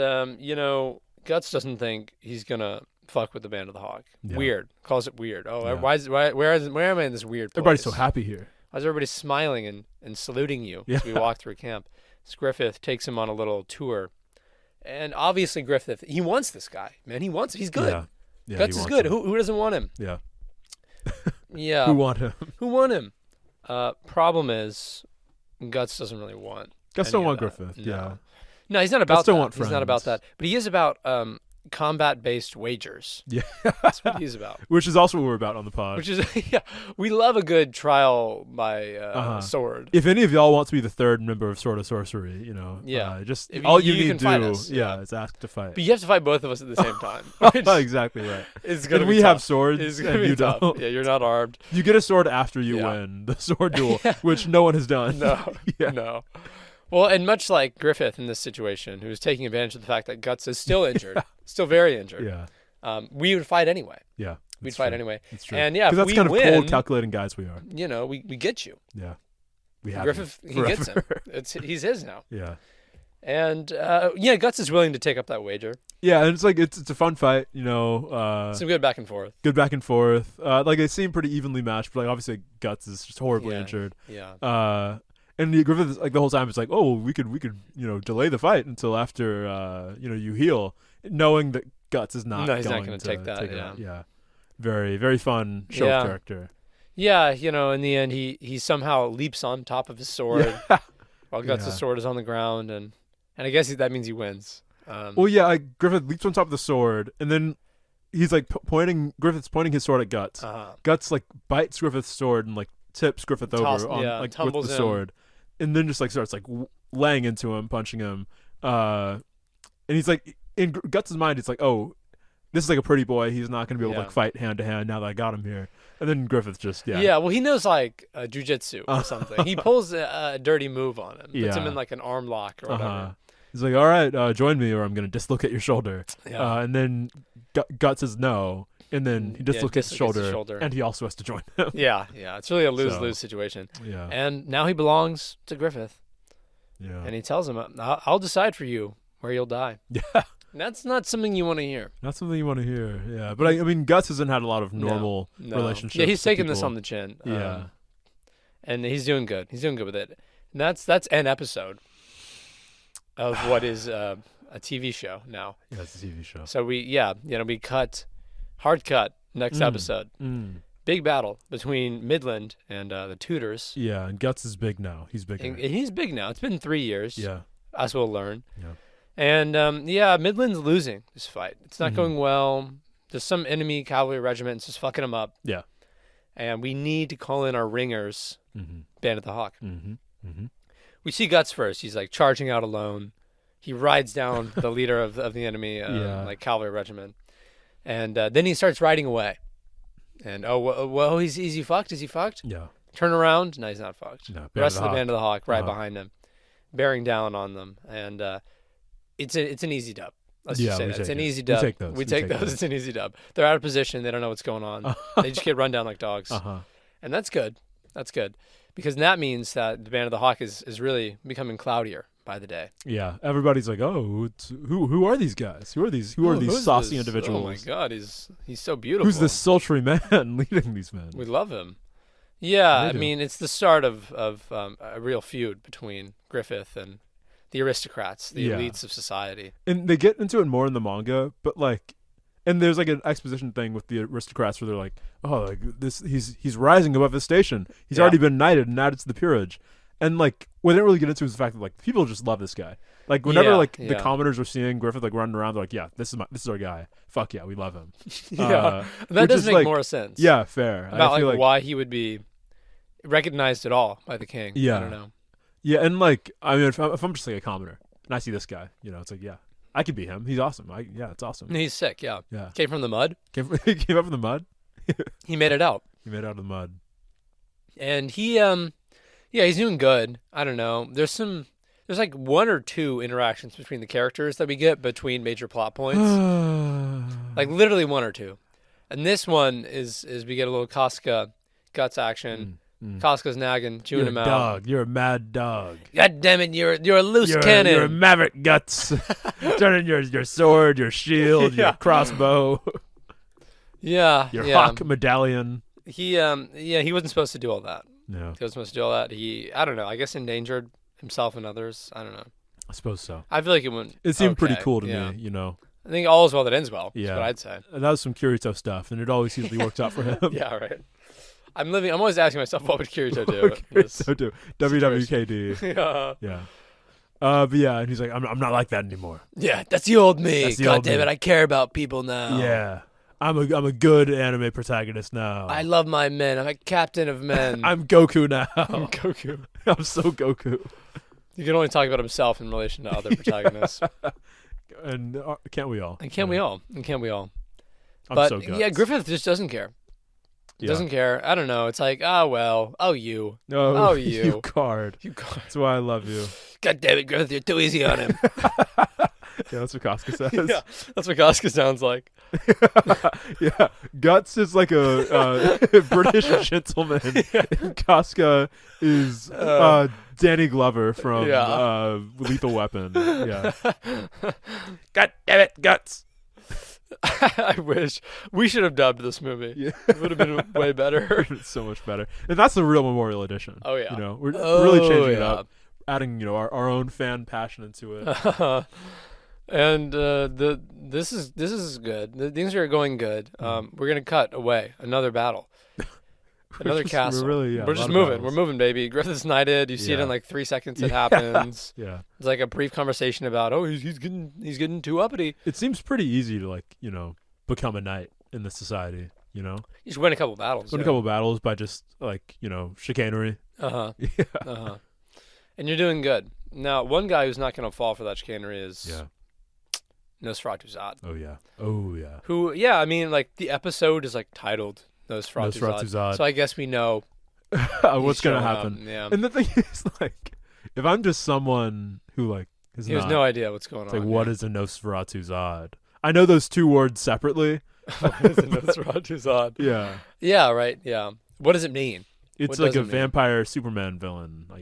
Speaker 1: Guts doesn't think he's gonna fuck with the Band of the Hawk.
Speaker 2: Yeah.
Speaker 1: Weird. Calls it weird. Oh,
Speaker 2: Yeah.
Speaker 1: where am I in this weird place?
Speaker 2: Everybody's so happy here.
Speaker 1: Why is everybody smiling and saluting you
Speaker 2: Yeah.
Speaker 1: as we walk through camp? As Griffith takes him on a little tour. And obviously Griffith, he wants this guy, man. He's good.
Speaker 2: Yeah. Yeah,
Speaker 1: Guts
Speaker 2: he
Speaker 1: is
Speaker 2: wants
Speaker 1: good.
Speaker 2: him.
Speaker 1: Who doesn't want him?
Speaker 2: Yeah.
Speaker 1: Yeah.
Speaker 2: Who want him?
Speaker 1: Who want him? Problem is, Guts doesn't really want.
Speaker 2: Guts
Speaker 1: any
Speaker 2: don't
Speaker 1: of
Speaker 2: want
Speaker 1: that.
Speaker 2: Griffith.
Speaker 1: No.
Speaker 2: Yeah.
Speaker 1: No, he's not about
Speaker 2: Guts don't
Speaker 1: that.
Speaker 2: want
Speaker 1: He's not about
Speaker 2: friends.
Speaker 1: that. But he is about combat-based wagers.
Speaker 2: Yeah.
Speaker 1: That's what he's about.
Speaker 2: Which is also what we're about on the pod.
Speaker 1: Which is, yeah, we love a good trial by sword.
Speaker 2: If any of y'all want to be the third member of Sorta Sorcery,
Speaker 1: Yeah.
Speaker 2: just
Speaker 1: If
Speaker 2: all
Speaker 1: you
Speaker 2: you need
Speaker 1: can
Speaker 2: to
Speaker 1: fight
Speaker 2: do,
Speaker 1: us,
Speaker 2: yeah,
Speaker 1: yeah.
Speaker 2: is ask to fight.
Speaker 1: But you have to fight both of us at the same time. Which
Speaker 2: Exactly right.
Speaker 1: is gonna
Speaker 2: And
Speaker 1: be
Speaker 2: we have
Speaker 1: tough.
Speaker 2: swords,
Speaker 1: It's
Speaker 2: and
Speaker 1: gonna be
Speaker 2: you
Speaker 1: tough.
Speaker 2: don't.
Speaker 1: Yeah, you're not armed.
Speaker 2: You get a sword after you
Speaker 1: Yeah.
Speaker 2: win the sword duel, which no one has done.
Speaker 1: No,
Speaker 2: Yeah.
Speaker 1: no. Well, and much like Griffith in this situation, who's taking advantage of the fact that Guts is still injured, still very injured,
Speaker 2: Yeah.
Speaker 1: We would fight anyway.
Speaker 2: Yeah.
Speaker 1: We'd
Speaker 2: that's
Speaker 1: fight
Speaker 2: true.
Speaker 1: anyway.
Speaker 2: That's true.
Speaker 1: And yeah, if
Speaker 2: that's
Speaker 1: we
Speaker 2: kind of
Speaker 1: win,
Speaker 2: cold, calculating guys we are.
Speaker 1: we get you.
Speaker 2: Yeah. We have
Speaker 1: Griffith,
Speaker 2: him
Speaker 1: he gets him.
Speaker 2: forever.
Speaker 1: He's his now.
Speaker 2: Yeah.
Speaker 1: And Guts is willing to take up that wager.
Speaker 2: Yeah, and it's like it's a fun fight, you know.
Speaker 1: Some good back and forth.
Speaker 2: Good back and forth. Like they seem pretty evenly matched, but like obviously Guts is just horribly
Speaker 1: Yeah.
Speaker 2: injured.
Speaker 1: Yeah.
Speaker 2: And Griffith is, like the whole time it's like, oh, we could delay the fight until after you heal, knowing that Guts is not.
Speaker 1: No, he's not
Speaker 2: going
Speaker 1: gonna
Speaker 2: to
Speaker 1: take that,
Speaker 2: it
Speaker 1: yeah.
Speaker 2: out. Yeah. Very very fun show
Speaker 1: Yeah.
Speaker 2: of character.
Speaker 1: Yeah, in the end, he somehow leaps on top of his sword
Speaker 2: Yeah.
Speaker 1: while Guts'
Speaker 2: Yeah.
Speaker 1: sword is on the ground, and I guess that means he wins.
Speaker 2: Well, yeah, like Griffith leaps on top of the sword, and then he's like Griffith's pointing his sword at Guts. Guts like bites Griffith's sword and like tips Griffith over on like with
Speaker 1: tumbles
Speaker 2: the
Speaker 1: him.
Speaker 2: sword, and then just like starts like laying into him, punching him. And he's like in Guts' mind, it's like, oh, this is like a pretty boy. He's not going to be able to
Speaker 1: Yeah.
Speaker 2: like fight hand to hand now that I got him here. And then Griffith just
Speaker 1: Yeah, well, he knows like jujitsu or something. He pulls a dirty move on him, puts him
Speaker 2: Yeah.
Speaker 1: in like an arm lock or whatever.
Speaker 2: He's like, all right, join me, or I'm going to dislocate your shoulder.
Speaker 1: Yeah.
Speaker 2: And then Guts says no, and then he dislocates his shoulder, and he also has to join him.
Speaker 1: Yeah, it's really a lose-lose situation.
Speaker 2: Yeah.
Speaker 1: And now he belongs to Griffith,
Speaker 2: Yeah.
Speaker 1: and he tells him, "I'll decide for you where you'll die."
Speaker 2: Yeah.
Speaker 1: And that's not something you want to hear.
Speaker 2: Not something you want to hear. Yeah. But I mean, Guts hasn't had a lot of normal
Speaker 1: No.
Speaker 2: relationships.
Speaker 1: Yeah, he's
Speaker 2: with
Speaker 1: taking this
Speaker 2: people.
Speaker 1: on the chin.
Speaker 2: Yeah.
Speaker 1: And he's doing good. He's doing good with it. And that's an episode of what is a TV show now.
Speaker 2: Yeah, it's a TV show.
Speaker 1: So we cut, hard cut next episode. Big battle between Midland and the Tudors.
Speaker 2: Yeah, and Guts is big now. He's bigger.
Speaker 1: And he's big now. It's been 3 years.
Speaker 2: Yeah.
Speaker 1: As we'll learn.
Speaker 2: Yeah.
Speaker 1: And Midland's losing this fight. It's not going well. There's some enemy cavalry regiment just fucking him up.
Speaker 2: Yeah.
Speaker 1: And we need to call in our ringers, Band of the Hawk.
Speaker 2: Mm-hmm.
Speaker 1: We see Guts first. He's like charging out alone. He rides down the leader of the enemy, like cavalry regiment, and then he starts riding away. And is he fucked? Is he fucked?
Speaker 2: Yeah.
Speaker 1: Turn around. No, he's not fucked.
Speaker 2: No,
Speaker 1: The rest of the
Speaker 2: Hawk.
Speaker 1: Band of the Hawk right behind him, bearing down on them, and it's an easy dub. Let's just say that. It's an easy dub.
Speaker 2: We take those.
Speaker 1: We take those. It's an easy dub. They're out of position. They don't know what's going on. They just get run down like dogs. And that's good. That's good. Because that means that the Band of the Hawk is really becoming cloudier by the day.
Speaker 2: Yeah. Everybody's like, oh, who are these guys? Who are these
Speaker 1: Who's
Speaker 2: saucy
Speaker 1: this?
Speaker 2: individuals?
Speaker 1: Oh my God, he's so beautiful.
Speaker 2: Who's this sultry man leading these men?
Speaker 1: We love him. Yeah,
Speaker 2: They
Speaker 1: I
Speaker 2: do.
Speaker 1: mean, it's the start of a real feud between Griffith and the aristocrats, the elites of society.
Speaker 2: And they get into it more in the manga, but like, and there's like an exposition thing with the aristocrats where they're like, oh, like this, he's rising above his station. He's already been knighted and added to the peerage. And like what they didn't really get into is the fact that like people just love this guy. Like whenever the commenters were seeing Griffith like running around, they're like, yeah, this is our guy. Fuck yeah, we love him.
Speaker 1: That does make more sense.
Speaker 2: Yeah, fair.
Speaker 1: About like why he would be recognized at all by the king.
Speaker 2: Yeah,
Speaker 1: I don't know.
Speaker 2: Yeah, and like I mean, if I'm just like a commenter and I see this guy, it's like, yeah, I could be him. He's awesome. It's awesome.
Speaker 1: He's sick. Yeah.
Speaker 2: Yeah.
Speaker 1: Came from the mud.
Speaker 2: He came up from the mud.
Speaker 1: He made it out.
Speaker 2: He made it out of the mud.
Speaker 1: And he he's doing good. I don't know. There's like one or two interactions between the characters that we get between major plot points. Like literally one or two. And this one is we get a little Casca guts action. Casca's nagging, chewing him out.
Speaker 2: Dog. You're a mad dog.
Speaker 1: God damn it, you're a loose cannon.
Speaker 2: You're a maverick guts. Turning your sword, your shield, your crossbow.
Speaker 1: Yeah.
Speaker 2: Your hawk medallion.
Speaker 1: He wasn't supposed to do all that.
Speaker 2: No.
Speaker 1: He wasn't supposed to do all that. I don't know, I guess endangered himself and others. I don't know.
Speaker 2: I suppose so.
Speaker 1: I feel like it went
Speaker 2: It seemed pretty cool to me,
Speaker 1: I think all is well that ends well.
Speaker 2: Yeah.
Speaker 1: That's what I'd say.
Speaker 2: And that was some Kirito stuff, and it always usually works out for him.
Speaker 1: Yeah, right. I'm always asking myself, what would Kirito do?
Speaker 2: What would Kirito do? WWKD.
Speaker 1: Yeah.
Speaker 2: But yeah, and he's like, I'm not like that anymore.
Speaker 1: Yeah, that's the old me. God damn
Speaker 2: me.
Speaker 1: it, I care about people now.
Speaker 2: Yeah. I'm a good anime protagonist now.
Speaker 1: I love my men. I'm a captain of men.
Speaker 2: I'm Goku now.
Speaker 1: I'm Goku.
Speaker 2: I'm so Goku.
Speaker 1: You can only talk about himself in relation to other protagonists.
Speaker 2: And can't we all?
Speaker 1: And can't we all?
Speaker 2: I'm so guts.
Speaker 1: Yeah, Griffith just doesn't care. Doesn't care. I don't know. It's like, you.
Speaker 2: No,
Speaker 1: oh, you.
Speaker 2: You card. That's why I love you.
Speaker 1: God damn it, Griffith, you're too easy on him.
Speaker 2: Yeah, that's what Casca says.
Speaker 1: Yeah, that's what Casca sounds like.
Speaker 2: Yeah, Guts is like a British gentleman. Yeah. And Casca is Danny Glover from Lethal Weapon. Yeah. God damn it, Guts.
Speaker 1: I wish we should have dubbed this movie. Yeah. It would have been way better.
Speaker 2: It's so much better. And that's the real Memorial Edition.
Speaker 1: Oh yeah.
Speaker 2: We're really changing it up, adding our own fan passion into it.
Speaker 1: And this is good. Things are going good. We're gonna cut away another battle, another castle. We're just moving. We're moving, baby. Griffith's knighted. You see it in like 3 seconds. It happens.
Speaker 2: Yeah.
Speaker 1: It's like a brief conversation about he's getting too uppity.
Speaker 2: It seems pretty easy to become a knight in this society. You
Speaker 1: just win a couple battles.
Speaker 2: Win a couple battles by just chicanery.
Speaker 1: Yeah. And you're doing good. Now, one guy who's not gonna fall for that chicanery is Nosferatu Zod.
Speaker 2: Oh yeah.
Speaker 1: Who? Yeah, I mean, like the episode is like titled Nosferatu Zod. So I guess we know
Speaker 2: what's gonna happen.
Speaker 1: Yeah.
Speaker 2: And the thing is, like, if I'm just someone who
Speaker 1: he has no idea what's going on.
Speaker 2: Like, what is a Nosferatu Zod? I know those two words separately.
Speaker 1: What is a Nosferatu Zod?
Speaker 2: Yeah.
Speaker 1: Yeah. Right. Yeah. What does it mean?
Speaker 2: It's like a vampire Superman villain, I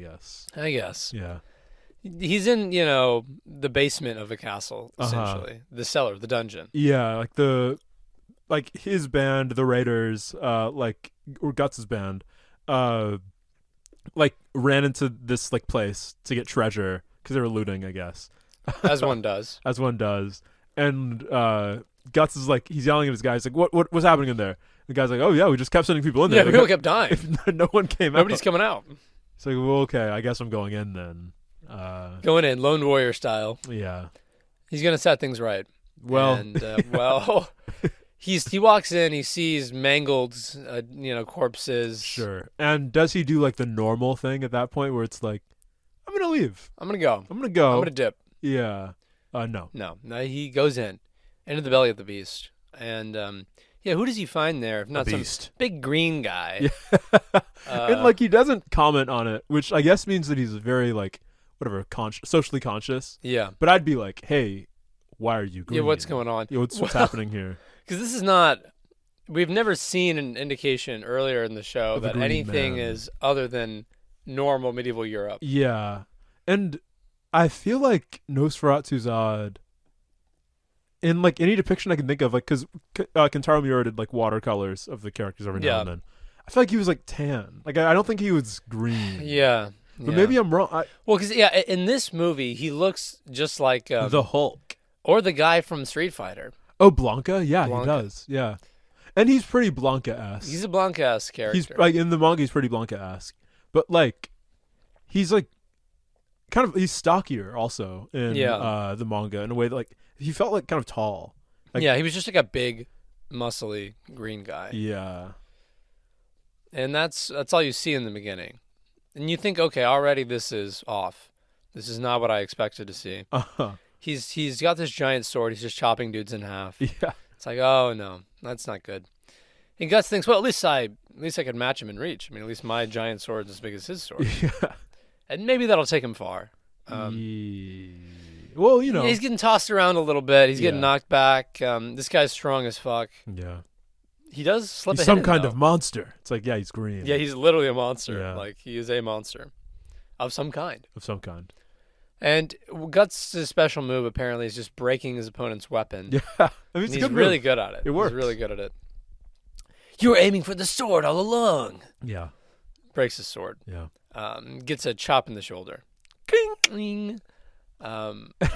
Speaker 2: guess. Yeah.
Speaker 1: He's in, the basement of a castle, essentially. The cellar, the dungeon.
Speaker 2: Yeah, like his band, the Raiders, or Guts' band, ran into this place to get treasure because they were looting, I guess.
Speaker 1: As one does.
Speaker 2: And Guts is he's yelling at his guys, what's happening in there? The guy's like, oh yeah, we just kept sending people in there.
Speaker 1: Yeah, people kept dying.
Speaker 2: No one came out.
Speaker 1: Nobody's coming out.
Speaker 2: It's like, well, okay, I guess I'm going in then.
Speaker 1: Going in, lone warrior style.
Speaker 2: Yeah.
Speaker 1: He's gonna set things right.
Speaker 2: Well,
Speaker 1: and he walks in, he sees mangled, corpses.
Speaker 2: Sure. And does he do the normal thing at that point where it's like, I'm gonna leave.
Speaker 1: I'm gonna go.
Speaker 2: I'm gonna
Speaker 1: dip.
Speaker 2: Yeah. No.
Speaker 1: No. He goes into the belly of the beast, and who does he find there? If not some big green guy.
Speaker 2: Yeah. And he doesn't comment on it, which I guess means that he's very socially conscious.
Speaker 1: Yeah.
Speaker 2: But I'd be like, hey, why are you green?
Speaker 1: Yeah, what's going on?
Speaker 2: Yeah, what's happening here?
Speaker 1: Because this is not. We've never seen an indication earlier in the show that anything is other than normal medieval Europe.
Speaker 2: Yeah, and I feel like Nosferatu Zod, in any depiction I can think of, because Kentaro Miura did watercolors of the characters every now and then. I feel like he was tan. I don't think he was green.
Speaker 1: Yeah.
Speaker 2: But maybe I'm wrong.
Speaker 1: Because in this movie he looks just like
Speaker 2: the Hulk
Speaker 1: or the guy from Street Fighter.
Speaker 2: Oh, Blanca? Yeah, he does. Yeah, and he's pretty Blanca-esque.
Speaker 1: He's a Blanca-esque character.
Speaker 2: He's in the manga. He's pretty Blanca-esque, but he's like he's stockier also in the manga in a way that like he felt like kind of tall. Like,
Speaker 1: yeah, he was just like a big, muscly green guy.
Speaker 2: Yeah.
Speaker 1: And that's all you see in the beginning. And you think, okay, already this is off. This is not what I expected to see. He's got this giant sword. He's just chopping dudes in half.
Speaker 2: Yeah.
Speaker 1: It's like, oh no, that's not good. And Guts thinks, well, at least I could match him in reach. I mean, at least my giant sword's as big as his sword.
Speaker 2: Yeah.
Speaker 1: And maybe that'll take him far.
Speaker 2: Well,
Speaker 1: he's getting tossed around a little bit. He's getting knocked back. This guy's strong as fuck.
Speaker 2: Yeah.
Speaker 1: He does slip.
Speaker 2: He's some kind of monster. It's like, yeah, he's green.
Speaker 1: Yeah, he's literally a monster.
Speaker 2: Yeah.
Speaker 1: Like he is a monster of some kind. And Guts' special move apparently is just breaking his opponent's weapon.
Speaker 2: Yeah, I mean,
Speaker 1: he's really good at it.
Speaker 2: It works.
Speaker 1: He's really good at it. You were aiming for the sword all along.
Speaker 2: Yeah.
Speaker 1: Breaks his sword.
Speaker 2: Yeah.
Speaker 1: Gets a chop in the shoulder. Cling.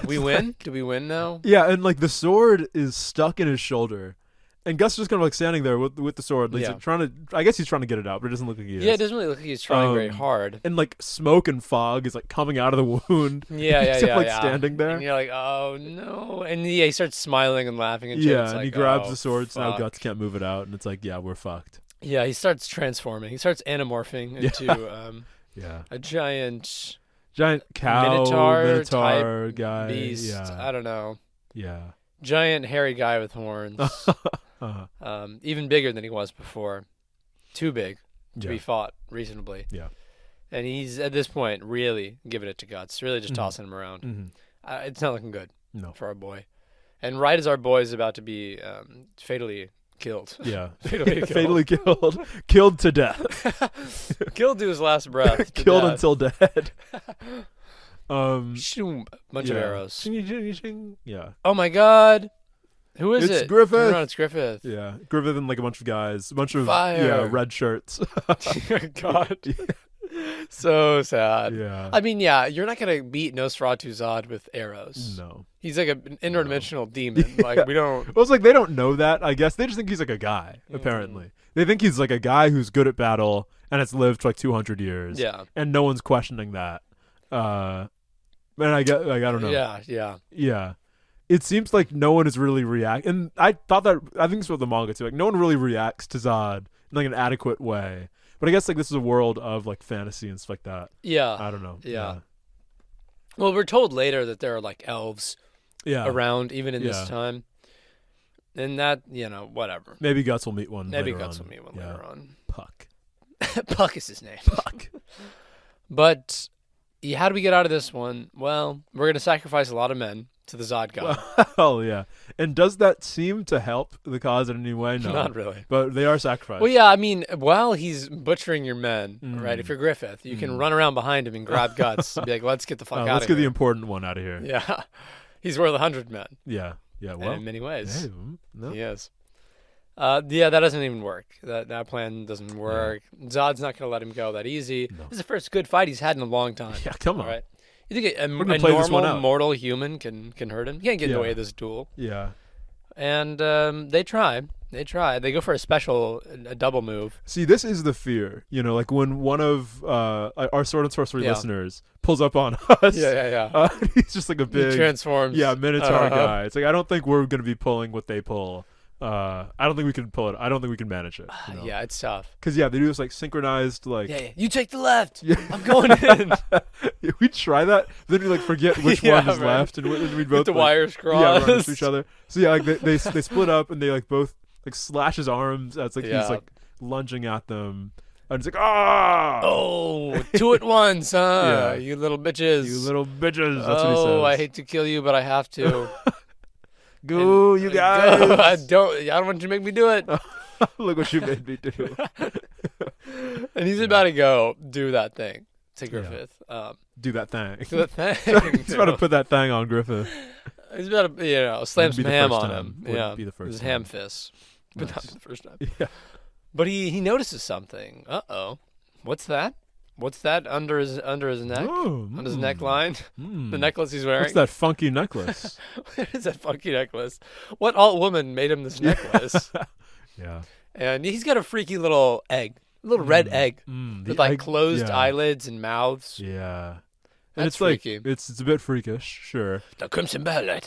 Speaker 1: We win? Do we win now?
Speaker 2: Yeah, and like the sword is stuck in his shoulder. And Gus is just kind of like standing there with the sword. He's like trying to, I guess he's trying to get it out, but it doesn't look like he is.
Speaker 1: Yeah, it doesn't really look like he's trying very hard.
Speaker 2: And like smoke and fog is like coming out of the wound.
Speaker 1: Yeah,
Speaker 2: he's like standing there.
Speaker 1: And you're like, oh no. And he starts smiling and laughing and shit.
Speaker 2: Yeah,
Speaker 1: It's
Speaker 2: and
Speaker 1: like,
Speaker 2: he grabs the sword,
Speaker 1: fuck.
Speaker 2: so now Guts can't move it out. And it's like, yeah, we're fucked.
Speaker 1: Yeah, he starts transforming. He starts anamorphing into a giant
Speaker 2: cow, Minotaur
Speaker 1: type
Speaker 2: guy.
Speaker 1: Beast.
Speaker 2: Yeah.
Speaker 1: I don't know.
Speaker 2: Yeah.
Speaker 1: Giant hairy guy with horns. Even bigger than he was before. Too big to be fought reasonably.
Speaker 2: Yeah.
Speaker 1: And he's, at this point, really giving it to Guts. Really just tossing him around.
Speaker 2: Mm-hmm.
Speaker 1: It's not looking good for our boy. And right as our boy is about to be fatally killed.
Speaker 2: Yeah.
Speaker 1: Fatally
Speaker 2: killed. Killed to death.
Speaker 1: Killed to his last breath.
Speaker 2: Killed until dead.
Speaker 1: Bunch of arrows.
Speaker 2: Yeah.
Speaker 1: Oh my god. Who is it?
Speaker 2: It's Griffith.
Speaker 1: Turn around, it's Griffith.
Speaker 2: Yeah. Griffith and like a bunch of guys. A bunch of red shirts.
Speaker 1: God. So sad.
Speaker 2: Yeah.
Speaker 1: I mean, you're not gonna beat Nosferatu Zod with arrows.
Speaker 2: No.
Speaker 1: He's like an interdimensional demon. Like we don't.
Speaker 2: Well, it's like they don't know that. I guess they just think he's like a guy. Apparently, they think he's like a guy who's good at battle and has lived for like 200 years.
Speaker 1: Yeah.
Speaker 2: And no one's questioning that. Man, I don't know. Yeah. It seems like no one is really reacting. And I think it's with the manga too. Like no one really reacts to Zod in like an adequate way. But I guess like this is a world of like fantasy and stuff like that.
Speaker 1: Yeah.
Speaker 2: I don't know.
Speaker 1: Yeah. Well, we're told later that there are like elves around even in this time. And that, whatever.
Speaker 2: Maybe Guts will meet one
Speaker 1: later on.
Speaker 2: Puck.
Speaker 1: Puck is his name. Puck. But how do we get out of this one? Well, we're going to sacrifice a lot of men to the Zod god.
Speaker 2: Oh, yeah. And does that seem to help the cause in any way? No.
Speaker 1: Not really.
Speaker 2: But they are sacrificed.
Speaker 1: Well, yeah, I mean, while he's butchering your men, right, if you're Griffith, you can run around behind him and grab Guts and be like, let's get the fuck out of here.
Speaker 2: Let's get the important one out of here.
Speaker 1: Yeah. He's worth 100 men.
Speaker 2: Yeah. Yeah, well.
Speaker 1: In many ways.
Speaker 2: Hey, no.
Speaker 1: He is. That doesn't even work. That plan doesn't work. Yeah. Zod's not going to let him go that easy. No. This is the first good fight he's had in a long time.
Speaker 2: Yeah, come on.
Speaker 1: Right? You think a normal mortal human can hurt him? He can't get in the way of this duel.
Speaker 2: Yeah.
Speaker 1: And they try. They go for a double move.
Speaker 2: See, this is the fear. Like when one of our Sorta Sorcery listeners pulls up on us.
Speaker 1: Yeah.
Speaker 2: He's just like a big...
Speaker 1: He transforms.
Speaker 2: Yeah, Minotaur guy. It's like, I don't think we're going to be pulling what they pull. I don't think we can pull it. I don't think we can manage it.
Speaker 1: Yeah, it's tough.
Speaker 2: Because they do this like synchronized like.
Speaker 1: Yeah. You take the left. Yeah. I'm going in.
Speaker 2: We try that, then we like forget which one is left, and we both
Speaker 1: get the wires crossed.
Speaker 2: Run into each other. So like they split up and they like both like slash his arms. It's like he's like lunging at them. And it's like,
Speaker 1: oh, two at once, huh? You little bitches.
Speaker 2: That's what he says.
Speaker 1: I hate to kill you, but I have to.
Speaker 2: Go, you guys!
Speaker 1: Go. I don't want you to make me do it.
Speaker 2: Look what you made me do.
Speaker 1: And he's about to go do that thing to Griffith.
Speaker 2: Do that thing.
Speaker 1: He's
Speaker 2: about to put that thing on Griffith.
Speaker 1: He's about to, slam some ham on him.
Speaker 2: Wouldn't be the first
Speaker 1: his
Speaker 2: time.
Speaker 1: ham fists, but not the first time.
Speaker 2: Yeah.
Speaker 1: But he notices something. What's that? What's that under his neck? On his neckline? The necklace he's wearing?
Speaker 2: What's that funky necklace?
Speaker 1: What is that funky necklace? What alt woman made him this necklace?
Speaker 2: Yeah.
Speaker 1: And he's got a freaky little egg little red egg with like
Speaker 2: egg,
Speaker 1: closed eyelids and mouths.
Speaker 2: Yeah. And
Speaker 1: That's
Speaker 2: it's
Speaker 1: freaky.
Speaker 2: like it's a bit freakish, sure.
Speaker 1: The Crimson Ballet.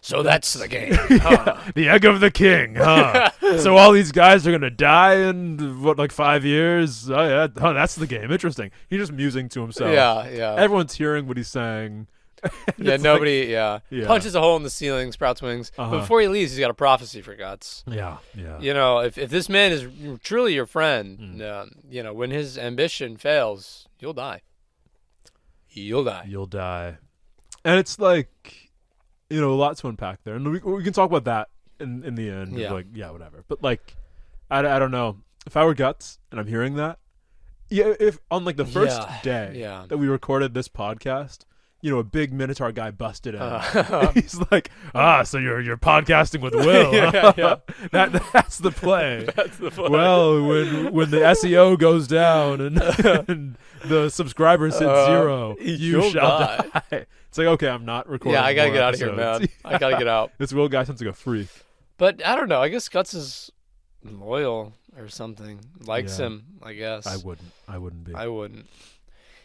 Speaker 1: So that's the game.
Speaker 2: The egg of the king, huh? So all these guys are gonna die in what, like 5 years? Oh yeah, that's the game. Interesting. He's just musing to himself.
Speaker 1: Yeah.
Speaker 2: Everyone's hearing what he's saying.
Speaker 1: Yeah, nobody. Punches a hole in the ceiling, sprouts wings. But before he leaves, he's got a prophecy for Guts.
Speaker 2: Yeah.
Speaker 1: You know, if this man is truly your friend, you know, when his ambition fails, you'll die. You'll die.
Speaker 2: And it's like, you know, a lot to unpack there, and we can talk about that in the end.
Speaker 1: Yeah.
Speaker 2: Like, yeah, whatever. But like, I don't know. If I were Guts and I'm hearing that, if on like the first day that we recorded this podcast, you know, a big Minotaur guy busted in. He's like, so you're podcasting with Will. That's the play.
Speaker 1: That's the play.
Speaker 2: Well, when the SEO goes down and the subscribers hit 0, you shall die. It's like, okay, I'm not recording.
Speaker 1: Yeah, I gotta
Speaker 2: more
Speaker 1: get out
Speaker 2: episodes.
Speaker 1: of here, man. I gotta get out.
Speaker 2: This Will guy sounds like a freak.
Speaker 1: But I don't know. I guess Guts is loyal or something. Likes him, I guess.
Speaker 2: I wouldn't be.
Speaker 1: I wouldn't.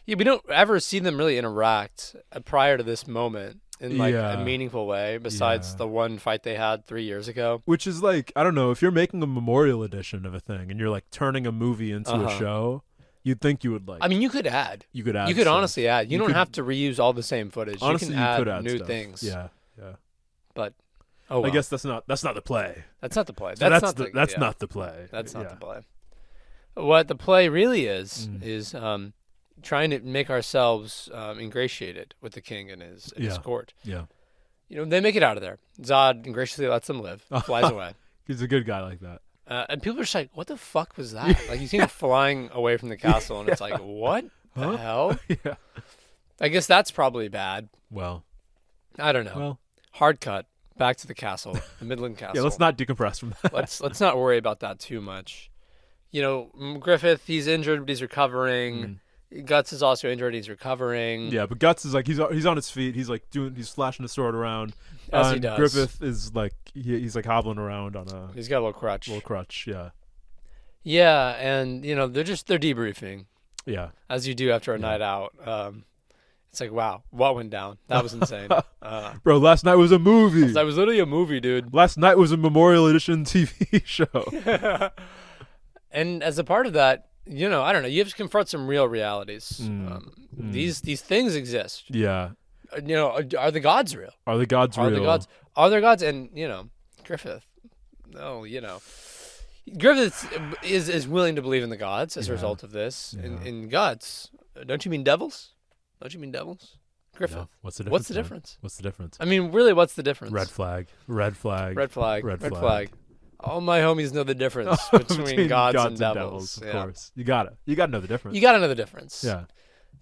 Speaker 1: Yeah, we don't ever see them really interact prior to this moment in like a meaningful way, besides the one fight they had 3 years ago.
Speaker 2: Which is like, I don't know, if you're making a memorial edition of a thing and you're like turning a movie into a show, you'd think you would like.
Speaker 1: I mean, you could add.
Speaker 2: You could
Speaker 1: stuff. Honestly add. You don't have to reuse all the same footage.
Speaker 2: Honestly,
Speaker 1: you can add new
Speaker 2: stuff.
Speaker 1: things.
Speaker 2: Yeah.
Speaker 1: But I
Speaker 2: guess that's not the play.
Speaker 1: That's not the play.
Speaker 2: So that's not the play.
Speaker 1: That's not the play. What the play really is trying to make ourselves ingratiated with the king and his court.
Speaker 2: Yeah.
Speaker 1: You know, they make it out of there. Zod graciously lets them live, flies away.
Speaker 2: He's a good guy like that.
Speaker 1: And people are just like, what the fuck was that? Like, you see him flying away from the castle, and it's like, what the hell?
Speaker 2: Yeah.
Speaker 1: I guess that's probably bad.
Speaker 2: Well.
Speaker 1: I don't know.
Speaker 2: Well.
Speaker 1: Hard cut. Back to the castle, the Midland Castle.
Speaker 2: Yeah, let's not decompress from that.
Speaker 1: Let's not worry about that too much. You know, Griffith, he's injured, but he's recovering. Guts is also injured. He's recovering.
Speaker 2: Yeah, but Guts is like he's on his feet. He's like he's flashing his sword around.
Speaker 1: As he does.
Speaker 2: Griffith is like he's like hobbling around on a.
Speaker 1: He's got a little crutch.
Speaker 2: Yeah.
Speaker 1: Yeah, and you know they're debriefing.
Speaker 2: Yeah.
Speaker 1: As you do after a night out. It's like, wow, what went down? That was insane.
Speaker 2: Bro, last night was a movie.
Speaker 1: That was literally a movie, dude.
Speaker 2: Last night was a Memorial Edition TV show.
Speaker 1: And as a part of that, you know, I don't know. You have to confront some real realities. These things exist.
Speaker 2: Yeah.
Speaker 1: You know, are the gods real?
Speaker 2: Are the gods real?
Speaker 1: Are there gods? And you know, Griffith. No, you know, Griffith is willing to believe in the gods as a result of this. In gods, don't you mean devils? Don't you mean devils? Griffith. No.
Speaker 2: What's the difference? What's the difference?
Speaker 1: I mean, really, what's the difference?
Speaker 2: Red flag. Red flag.
Speaker 1: Red flag. Red flag. All my homies know the difference between gods and devils.
Speaker 2: Of course. You gotta know the difference.
Speaker 1: You gotta know the difference.
Speaker 2: Yeah.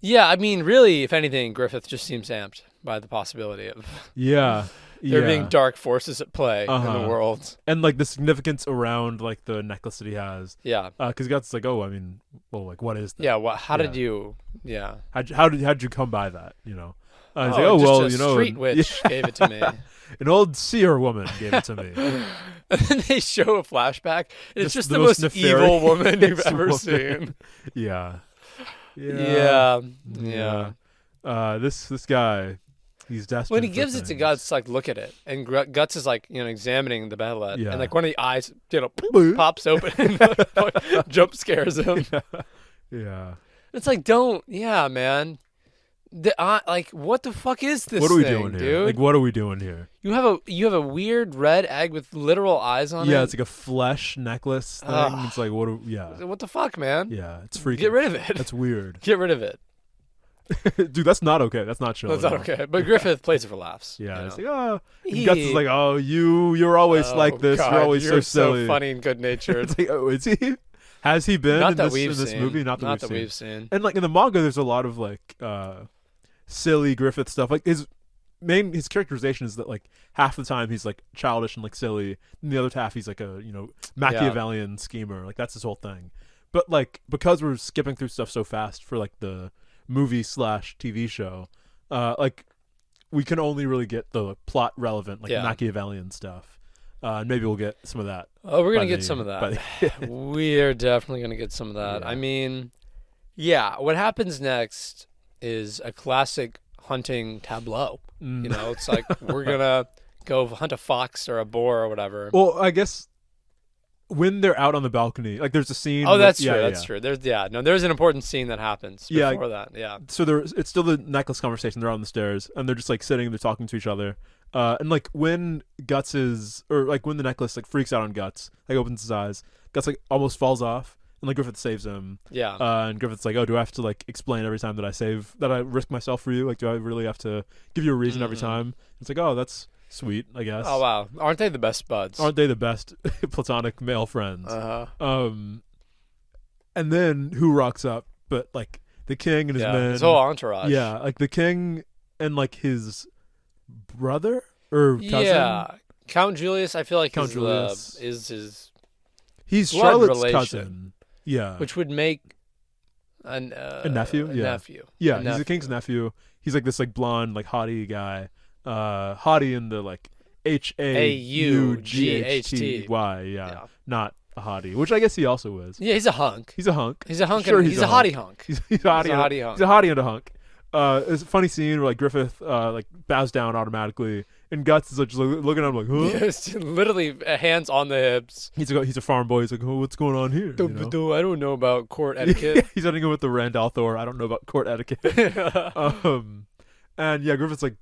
Speaker 1: Yeah, I mean, really, if anything, Griffith just seems amped by the possibility of there being dark forces at play in the world.
Speaker 2: And like the significance around like the necklace that he has.
Speaker 1: Yeah.
Speaker 2: Because Guts like, oh, I mean, well, like what is that?
Speaker 1: Yeah. How did you? Yeah.
Speaker 2: How'd you come by that? You know.
Speaker 1: He's
Speaker 2: like,
Speaker 1: well, you know, street witch gave it to me.
Speaker 2: An old seer woman gave it to me.
Speaker 1: And then they show a flashback. And it's just the most evil woman you've ever seen.
Speaker 2: Yeah. This guy, he's desperate.
Speaker 1: When he gives it to Guts, like, look at it, and Guts is like, you know, examining the bellet, and like one of the eyes, you know, pops open and jump scares him.
Speaker 2: Yeah.
Speaker 1: It's like, man. Like, what the fuck is this?
Speaker 2: What are we doing
Speaker 1: dude?
Speaker 2: here? Like, what are we doing here?
Speaker 1: You have a weird red egg with literal eyes on it.
Speaker 2: Yeah, it's like a flesh necklace thing. It's like
Speaker 1: what the fuck, man?
Speaker 2: Yeah, it's freaky.
Speaker 1: Get rid of it.
Speaker 2: That's weird.
Speaker 1: Get rid of it.
Speaker 2: Dude, that's not okay. That's not chill.
Speaker 1: That's not okay. But Griffith plays it for laughs.
Speaker 2: Yeah, it's like, Guts is like, oh, you're always like this.
Speaker 1: God,
Speaker 2: you're always so silly.
Speaker 1: So funny and good natured.
Speaker 2: It's like, oh, is he? Has he been
Speaker 1: in
Speaker 2: this movie? Not that
Speaker 1: we've seen.
Speaker 2: And like in the manga, there's a lot of like silly Griffith stuff. Like his characterization is that like half the time he's like childish and like silly, and the other half he's like a Machiavellian schemer. Like that's his whole thing. But like because we're skipping through stuff so fast for like the movie / TV show, like we can only really get the plot relevant like Machiavellian stuff. Maybe we'll get some of that.
Speaker 1: Oh, we're gonna get some of that. We're definitely gonna get some of that.
Speaker 2: Yeah.
Speaker 1: I mean, yeah. What happens next is a classic hunting tableau. You know, it's like we're gonna go hunt a fox or a boar or whatever.
Speaker 2: Well, I guess when they're out on the balcony, like there's a scene.
Speaker 1: Oh, that's true. That's true. There's there's an important scene that happens before that. Yeah.
Speaker 2: So it's still the necklace conversation. They're on the stairs and they're just like sitting. They're talking to each other. And like when when the necklace like freaks out on Guts, like opens his eyes, Guts like almost falls off, and like Griffith saves him.
Speaker 1: Yeah.
Speaker 2: And Griffith's like, oh, do I have to like explain every time that I risk myself for you? Like, do I really have to give you a reason every time? It's like, oh, that's sweet, I guess.
Speaker 1: Oh wow, aren't they the best buds?
Speaker 2: Aren't they the best platonic male friends? And then who rocks up? But like the king and his men,
Speaker 1: his whole entourage.
Speaker 2: Yeah, like the king and like his brother or cousin.
Speaker 1: Yeah, Count Julius. I feel like
Speaker 2: Count Julius
Speaker 1: is his.
Speaker 2: He's
Speaker 1: blood
Speaker 2: Charlotte's
Speaker 1: relation.
Speaker 2: cousin. Yeah,
Speaker 1: which would make a
Speaker 2: nephew.
Speaker 1: Nephew.
Speaker 2: Yeah, he's the king's nephew. He's like this like blonde like haughty guy. Haughty in the like HAUGHTY. Yeah, not a hottie, which I guess he also is.
Speaker 1: Yeah, he's a hunk.
Speaker 2: He's a hunk.
Speaker 1: He's a hunk.
Speaker 2: Sure,
Speaker 1: he's a hottie hunk.
Speaker 2: He's a hottie hunk. He's a hottie and a hunk. It's a funny scene where like Griffith like bows down automatically, and Guts is like just looking at him like, huh?
Speaker 1: Yes, literally hands on the hips.
Speaker 2: He's a farm boy. He's like, oh, what's going on here?
Speaker 1: I don't know about court etiquette.
Speaker 2: He's ending it with the Randall Thor. I don't know about court etiquette. And yeah, Griffith's like,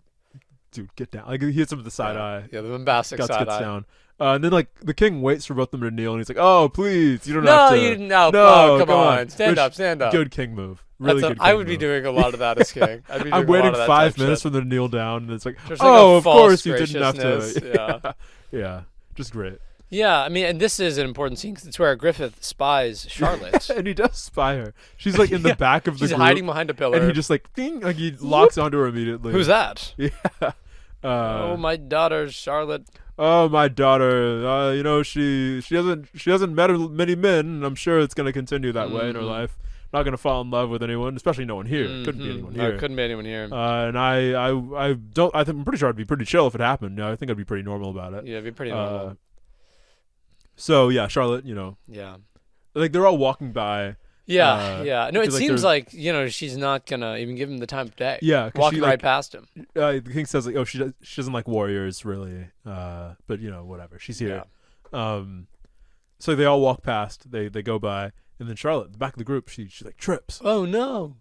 Speaker 2: dude, get down. Like he hits him with the side eye.
Speaker 1: Yeah, the bombastic
Speaker 2: Guts
Speaker 1: side
Speaker 2: gets
Speaker 1: eye.
Speaker 2: down. And then like the king waits for both of them to kneel, and he's like, "Oh, please, you don't have to."
Speaker 1: No, come on. Stand up.
Speaker 2: Good king move. Really good.
Speaker 1: I would be doing a lot of that as king.
Speaker 2: I'm waiting 5 minutes for them to kneel down, and it's like, oh, of course you didn't have to. Yeah, just great.
Speaker 1: Yeah, I mean, and this is an important scene because it's where Griffith spies Charlotte.
Speaker 2: And he does spy her. She's like in the back of the group.
Speaker 1: She's hiding behind a pillar.
Speaker 2: And he just like, ding, like he locks onto her immediately.
Speaker 1: Who's that?
Speaker 2: Yeah.
Speaker 1: Oh, my daughter, Charlotte.
Speaker 2: Oh, my daughter. You know, she hasn't met many men, and I'm sure it's gonna continue that way in her life. Not gonna fall in love with anyone, especially no one here. Couldn't be anyone here.
Speaker 1: No, couldn't be anyone here.
Speaker 2: And I'm pretty sure I'd be pretty chill if it happened. I think I'd be pretty normal about it.
Speaker 1: Yeah, it'd be pretty normal.
Speaker 2: So yeah, Charlotte, you know.
Speaker 1: Yeah.
Speaker 2: Like they're all walking by.
Speaker 1: Yeah. No, it seems like, you know, she's not gonna even give him the time of day.
Speaker 2: Yeah,
Speaker 1: walking right past him.
Speaker 2: The king says like, oh, she doesn't like warriors really. But you know, whatever. She's here. Yeah. So they all walk past. They go by, and then Charlotte, in the back of the group, she like trips.
Speaker 1: Oh no.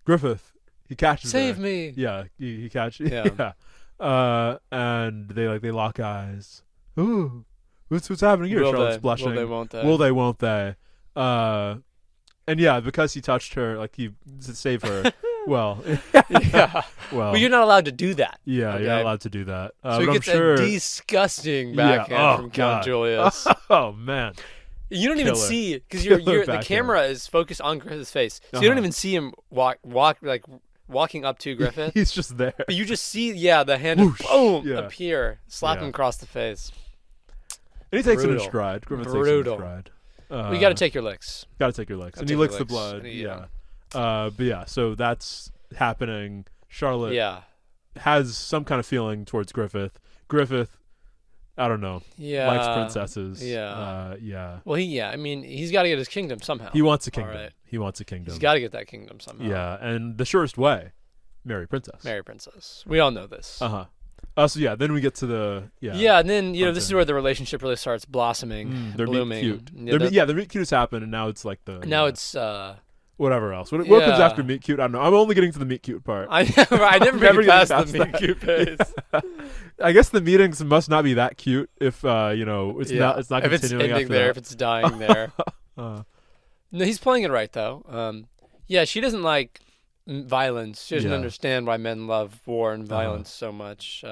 Speaker 2: Griffith, he catches her.
Speaker 1: Save me.
Speaker 2: Yeah, he catches. Yeah. And they lock eyes. Ooh, what's happening here? Charlotte's blushing. Will they? Won't they? And yeah, because he touched her, like he to save her. Well,
Speaker 1: yeah. Well, you're not allowed to do that.
Speaker 2: Yeah, okay? You're not allowed to do that.
Speaker 1: So he gets a disgusting backhand from Count Julius.
Speaker 2: Oh man,
Speaker 1: you don't even see because the camera is focused on Griffith's face, so you don't even see him walking up to Griffith.
Speaker 2: He's just there.
Speaker 1: But you just see, the hand appear, slap him across the face.
Speaker 2: And he takes it in stride. Griffith takes it in stride.
Speaker 1: You got to take your licks.
Speaker 2: And he licks the blood. Yeah. But yeah, so that's happening. Charlotte has some kind of feeling towards Griffith. Griffith, I don't know.
Speaker 1: Yeah.
Speaker 2: Likes princesses.
Speaker 1: Yeah. Well, I mean, he's got to get his kingdom somehow.
Speaker 2: He wants a kingdom. Right. He wants a kingdom.
Speaker 1: He's got to get that kingdom somehow.
Speaker 2: Yeah, and the surest way, marry princess.
Speaker 1: Marry princess. We all know this.
Speaker 2: So yeah, then we get to the
Speaker 1: and then this is where the relationship really starts blossoming, blooming.
Speaker 2: Meet cute. The meet cute has happened, and now it's like
Speaker 1: it's
Speaker 2: whatever else. What comes after meet cute? I don't know. I'm only getting to the meet cute part.
Speaker 1: I never get past the meet cute phase.
Speaker 2: I guess the meetings must not be that cute if it's not
Speaker 1: if
Speaker 2: continuing
Speaker 1: it's ending
Speaker 2: after
Speaker 1: there,
Speaker 2: that.
Speaker 1: if it's dying there. No, he's playing it right though. She doesn't like violence. She doesn't understand why men love war and violence so much.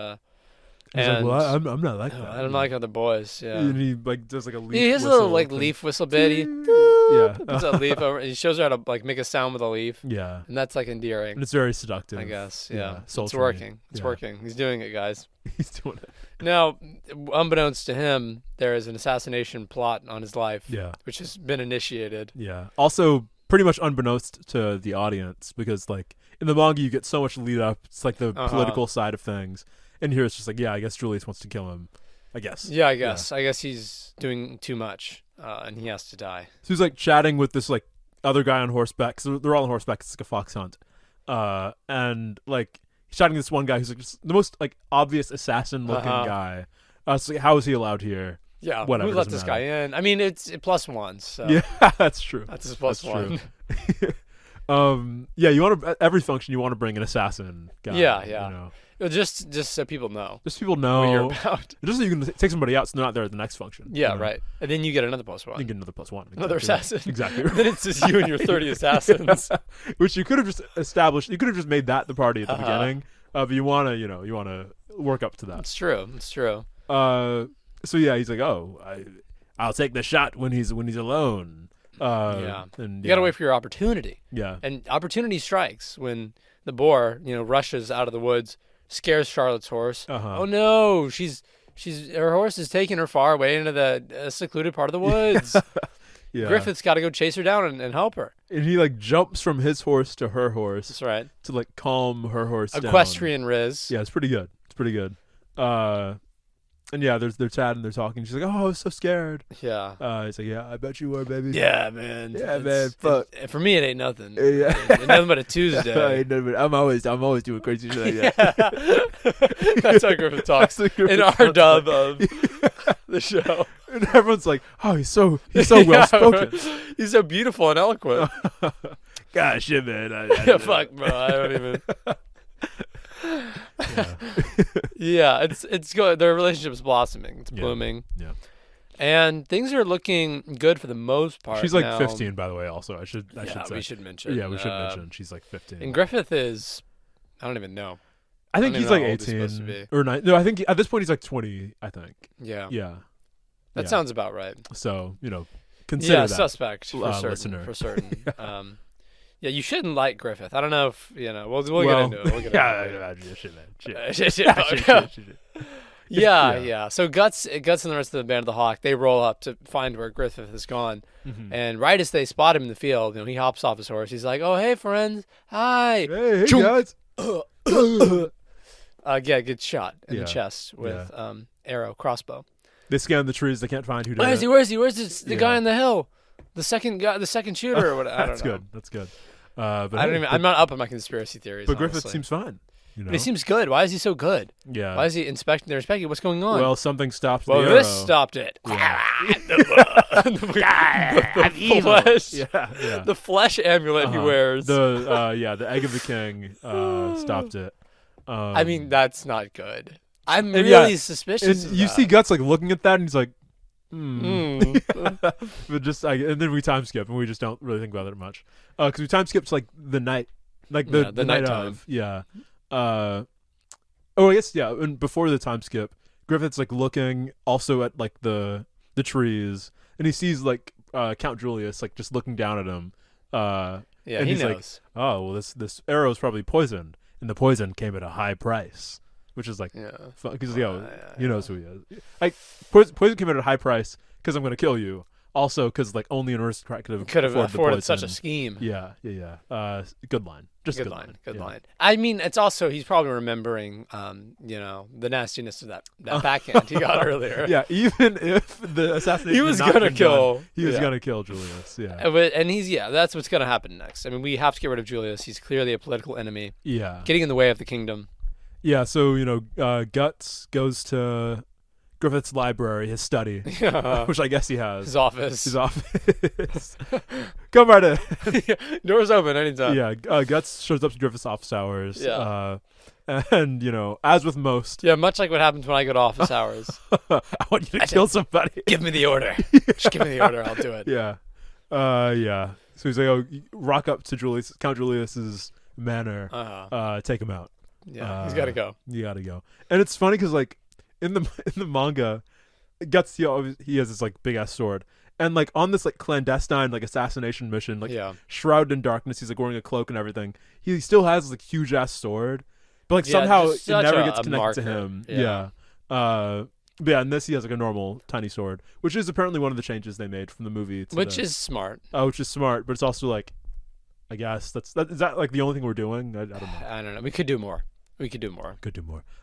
Speaker 2: And like, well, I'm not like that.
Speaker 1: I don't like other boys. Yeah.
Speaker 2: And he like does like a leaf.
Speaker 1: He has a little like leaf whistle bit. He puts a leaf over. He shows her how to like make a sound with a leaf.
Speaker 2: Yeah.
Speaker 1: And that's like endearing.
Speaker 2: And it's very seductive.
Speaker 1: I guess. Yeah. It's
Speaker 2: working.
Speaker 1: It's working. He's doing it, guys.
Speaker 2: He's doing it.
Speaker 1: Now, unbeknownst to him, there is an assassination plot on his life.
Speaker 2: Yeah.
Speaker 1: Which has been initiated.
Speaker 2: Yeah. Also, pretty much unbeknownst to the audience, because like in the manga you get so much lead up. It's like the political side of things. And here it's just like, I guess Julius wants to kill him. I guess.
Speaker 1: Yeah, I guess he's doing too much, and he has to die.
Speaker 2: So he's like chatting with this like other guy on horseback. So they're all on horseback. It's like a fox hunt. And like he's chatting to this one guy who's like just the most like obvious assassin looking guy. So like, how is he allowed here?
Speaker 1: Yeah,
Speaker 2: whatever.
Speaker 1: Who let this guy in? I mean, it's +1. So
Speaker 2: yeah, that's true.
Speaker 1: That's his +1.
Speaker 2: Yeah, you want to every function you want to bring an assassin guy.
Speaker 1: Yeah.
Speaker 2: You know?
Speaker 1: Just so people know.
Speaker 2: Just so people know
Speaker 1: what you're about.
Speaker 2: Just so you can take somebody out, so they're not there at the next function.
Speaker 1: Yeah,
Speaker 2: you know?
Speaker 1: right. And then you get another +1.
Speaker 2: You get another +1. Exactly.
Speaker 1: Another assassin.
Speaker 2: Exactly.
Speaker 1: Then it's just you and your 30 assassins.
Speaker 2: Which you could have just established. You could have just made that the party at the beginning. But you want to work up to that.
Speaker 1: It's true.
Speaker 2: So yeah, he's like, I'll take the shot when he's alone. And
Speaker 1: you gotta wait for your opportunity.
Speaker 2: Yeah.
Speaker 1: And opportunity strikes when the boar, rushes out of the woods, scares Charlotte's horse. Oh no, her horse is taking her far away into the secluded part of the woods.
Speaker 2: Yeah.
Speaker 1: Griffith's got to go chase her down and help her.
Speaker 2: And he like jumps from his horse to her horse.
Speaker 1: That's right.
Speaker 2: To like calm her horse down.
Speaker 1: Equestrian riz.
Speaker 2: Yeah, it's pretty good. And yeah, they're chatting, they're talking. She's like, "Oh, I was so scared."
Speaker 1: Yeah.
Speaker 2: He's like, "Yeah, I bet you were, baby."
Speaker 1: Yeah, man.
Speaker 2: Yeah, man. Fuck.
Speaker 1: For me, it ain't nothing.
Speaker 2: Yeah.
Speaker 1: Ain't nothing but a Tuesday.
Speaker 2: I'm always doing crazy shit like that.
Speaker 1: That's how Griffith talks in our dub of the show.
Speaker 2: And everyone's like, "Oh, he's so well spoken.
Speaker 1: He's so beautiful and eloquent."
Speaker 2: Gosh, shit, man.
Speaker 1: Yeah, fuck, bro. I don't even. Yeah, it's good. Their relationship is blossoming. It's blooming.
Speaker 2: Yeah.
Speaker 1: And things are looking good for the most part.
Speaker 2: She's like
Speaker 1: now.
Speaker 2: 15, by the way. Also, I should say.
Speaker 1: We should mention.
Speaker 2: Yeah, we should mention she's like 15.
Speaker 1: And Griffith is, I don't even know.
Speaker 2: I think he's like 18 or 9. No, I think at this point he's like 20. I think.
Speaker 1: Yeah.
Speaker 2: Yeah.
Speaker 1: That sounds about right.
Speaker 2: So consider that.
Speaker 1: Suspect for certain.
Speaker 2: Listener.
Speaker 1: For certain. Yeah, you shouldn't like Griffith. I don't know if We'll get into it. Yeah. So Guts and the rest of the band of the Hawk, they roll up to find where Griffith is gone, and right as they spot him in the field, he hops off his horse. He's like, "Oh, hey, friends, hi."
Speaker 2: Hey guys.
Speaker 1: Good shot in the chest with arrow, crossbow.
Speaker 2: They scan the trees. They can't find who did it.
Speaker 1: Where is he? Where's the guy on the hill? The second shooter or whatever. I don't know.
Speaker 2: That's good.
Speaker 1: But I'm not up on my conspiracy theories.
Speaker 2: But Griffith
Speaker 1: honestly.
Speaker 2: seems fine.
Speaker 1: But he seems good. Why is he so good?
Speaker 2: Yeah.
Speaker 1: Why is he inspecting? They're inspecting. What's going on?
Speaker 2: Well, something stopped the arrow.
Speaker 1: This stopped it.
Speaker 2: Yeah.
Speaker 1: the flesh.
Speaker 2: Yeah.
Speaker 1: The flesh amulet he wears.
Speaker 2: The egg of the king stopped it.
Speaker 1: I mean, that's not good. I'm really suspicious.
Speaker 2: And you see Guts like looking at that, and he's like, but just and then we time skip, and we just don't really think about it much, because we time skip to like the night, like the night
Speaker 1: nighttime.
Speaker 2: of, I guess and before the time skip, Griffith's like looking also at like the trees, and he sees like Count Julius like just looking down at him. And
Speaker 1: he
Speaker 2: he's
Speaker 1: knows.
Speaker 2: like, "Oh well, this arrow is probably poisoned, and the poison came at a high price." Which is like, because he knows who he is. Like, poison came at a high price because I'm going to kill you. Also, because like only an aristocrat could have
Speaker 1: afforded such a scheme.
Speaker 2: Yeah. Good line. Just good line.
Speaker 1: Good line. I mean, it's also he's probably remembering, the nastiness of that backhand he got earlier.
Speaker 2: Yeah, even if the assassination
Speaker 1: he was gonna kill.
Speaker 2: He was gonna kill Julius. Yeah,
Speaker 1: and that's what's gonna happen next. I mean, we have to get rid of Julius. He's clearly a political enemy.
Speaker 2: Yeah,
Speaker 1: getting in the way of the kingdom.
Speaker 2: Yeah, so Guts goes to Griffith's library, his study, which I guess he has.
Speaker 1: His office.
Speaker 2: Come right in.
Speaker 1: Door's open anytime.
Speaker 2: Yeah, Guts shows up to Griffith's office hours. Yeah. And as with most.
Speaker 1: Yeah, much like what happens when I go to office hours.
Speaker 2: I want you to kill somebody.
Speaker 1: Give me the order. Just give me the order. I'll do it.
Speaker 2: Yeah. Yeah. So he's like, rock up to Count Julius's manor. Take him out.
Speaker 1: Yeah, he's got to go.
Speaker 2: You got to go. And it's funny because like in the manga, Guts he has this like big ass sword, and like on this like clandestine like assassination mission, like shrouded in darkness, he's like wearing a cloak and everything. He still has like huge ass sword, but like somehow it never gets connected to him. Yeah. But yeah, in this he has like a normal tiny sword, which is apparently one of the changes they made from the movie.
Speaker 1: Which is smart.
Speaker 2: Which is smart, but it's also like, I guess is that like the only thing we're doing? I don't know.
Speaker 1: I don't know. We could do more.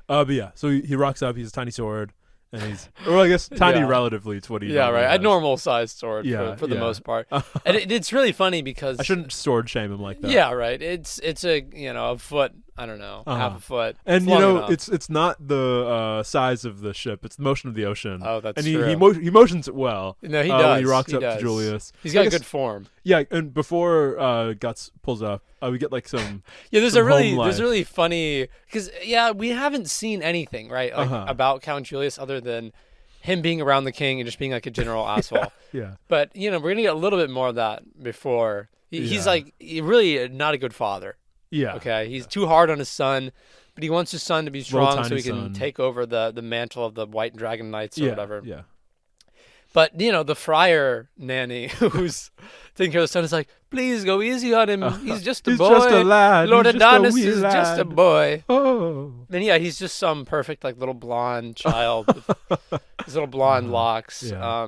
Speaker 2: But yeah, so he rocks up. He has a tiny sword, And or I guess tiny
Speaker 1: Yeah.
Speaker 2: relatively to what he
Speaker 1: Yeah,
Speaker 2: normally
Speaker 1: right. A
Speaker 2: has.
Speaker 1: normal sized sword
Speaker 2: Yeah,
Speaker 1: for the
Speaker 2: yeah.
Speaker 1: most part. And it's really funny because
Speaker 2: I shouldn't sword shame him like that.
Speaker 1: yeah, right. It's a a foot. I don't know, half a foot.
Speaker 2: And
Speaker 1: It's long enough.
Speaker 2: it's not the size of the ship; it's the motion of the ocean.
Speaker 1: Oh, that's
Speaker 2: and
Speaker 1: true.
Speaker 2: He motions it well.
Speaker 1: No, he
Speaker 2: When
Speaker 1: does.
Speaker 2: he rocks
Speaker 1: He
Speaker 2: up
Speaker 1: does.
Speaker 2: to Julius.
Speaker 1: He's got
Speaker 2: I guess-
Speaker 1: good form.
Speaker 2: Yeah, and before Guts pulls up, we get like some.
Speaker 1: Yeah, there's
Speaker 2: some
Speaker 1: a really
Speaker 2: home life.
Speaker 1: funny because we haven't seen anything right like about Count Julius other than him being around the king and just being like a general asshole.
Speaker 2: Yeah.
Speaker 1: But we're gonna get a little bit more of that before he's
Speaker 2: Yeah.
Speaker 1: like really not a good father.
Speaker 2: Yeah.
Speaker 1: Okay, he's too hard on his son, but he wants his son to be
Speaker 2: Little
Speaker 1: strong so
Speaker 2: tiny
Speaker 1: he can
Speaker 2: son.
Speaker 1: take over the mantle of the White Dragon Knights or
Speaker 2: Yeah.
Speaker 1: whatever.
Speaker 2: Yeah.
Speaker 1: But the friar nanny who's taking care of the son is like, please go easy on him. He's just a
Speaker 2: He's
Speaker 1: boy.
Speaker 2: just a lad.
Speaker 1: Lord
Speaker 2: He's just a
Speaker 1: Adonis
Speaker 2: wee
Speaker 1: is just a
Speaker 2: lad."
Speaker 1: boy.
Speaker 2: Oh.
Speaker 1: And yeah, he's just some perfect like little blonde child with his little blonde locks.
Speaker 2: Yeah.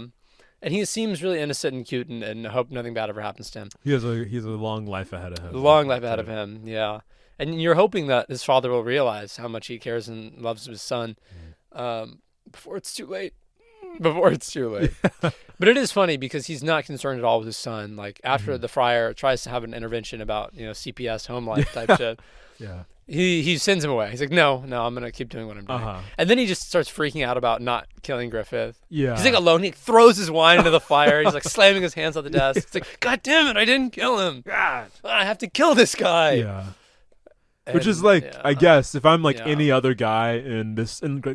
Speaker 1: And he seems really innocent and cute, and I hope nothing bad ever happens to him.
Speaker 2: He has a long life ahead of him.
Speaker 1: A long life ahead of him, yeah. And you're hoping that his father will realize how much he cares and loves his son before it's too late. Before it's too late. But it is funny because he's not concerned at all with his son. Like after the friar tries to have an intervention about CPS home life type shit,
Speaker 2: Yeah.
Speaker 1: he sends him away. He's like, no, I'm gonna keep doing what I'm doing. And then he just starts freaking out about not killing Griffith.
Speaker 2: Yeah.
Speaker 1: He's like alone. He throws his wine into the fire. He's like slamming his hands on the desk. It's like, God damn it, I didn't kill him. God, I have to kill this guy.
Speaker 2: Yeah. Which is
Speaker 1: And,
Speaker 2: like,
Speaker 1: yeah.
Speaker 2: I guess, if I'm like
Speaker 1: Yeah.
Speaker 2: any other guy in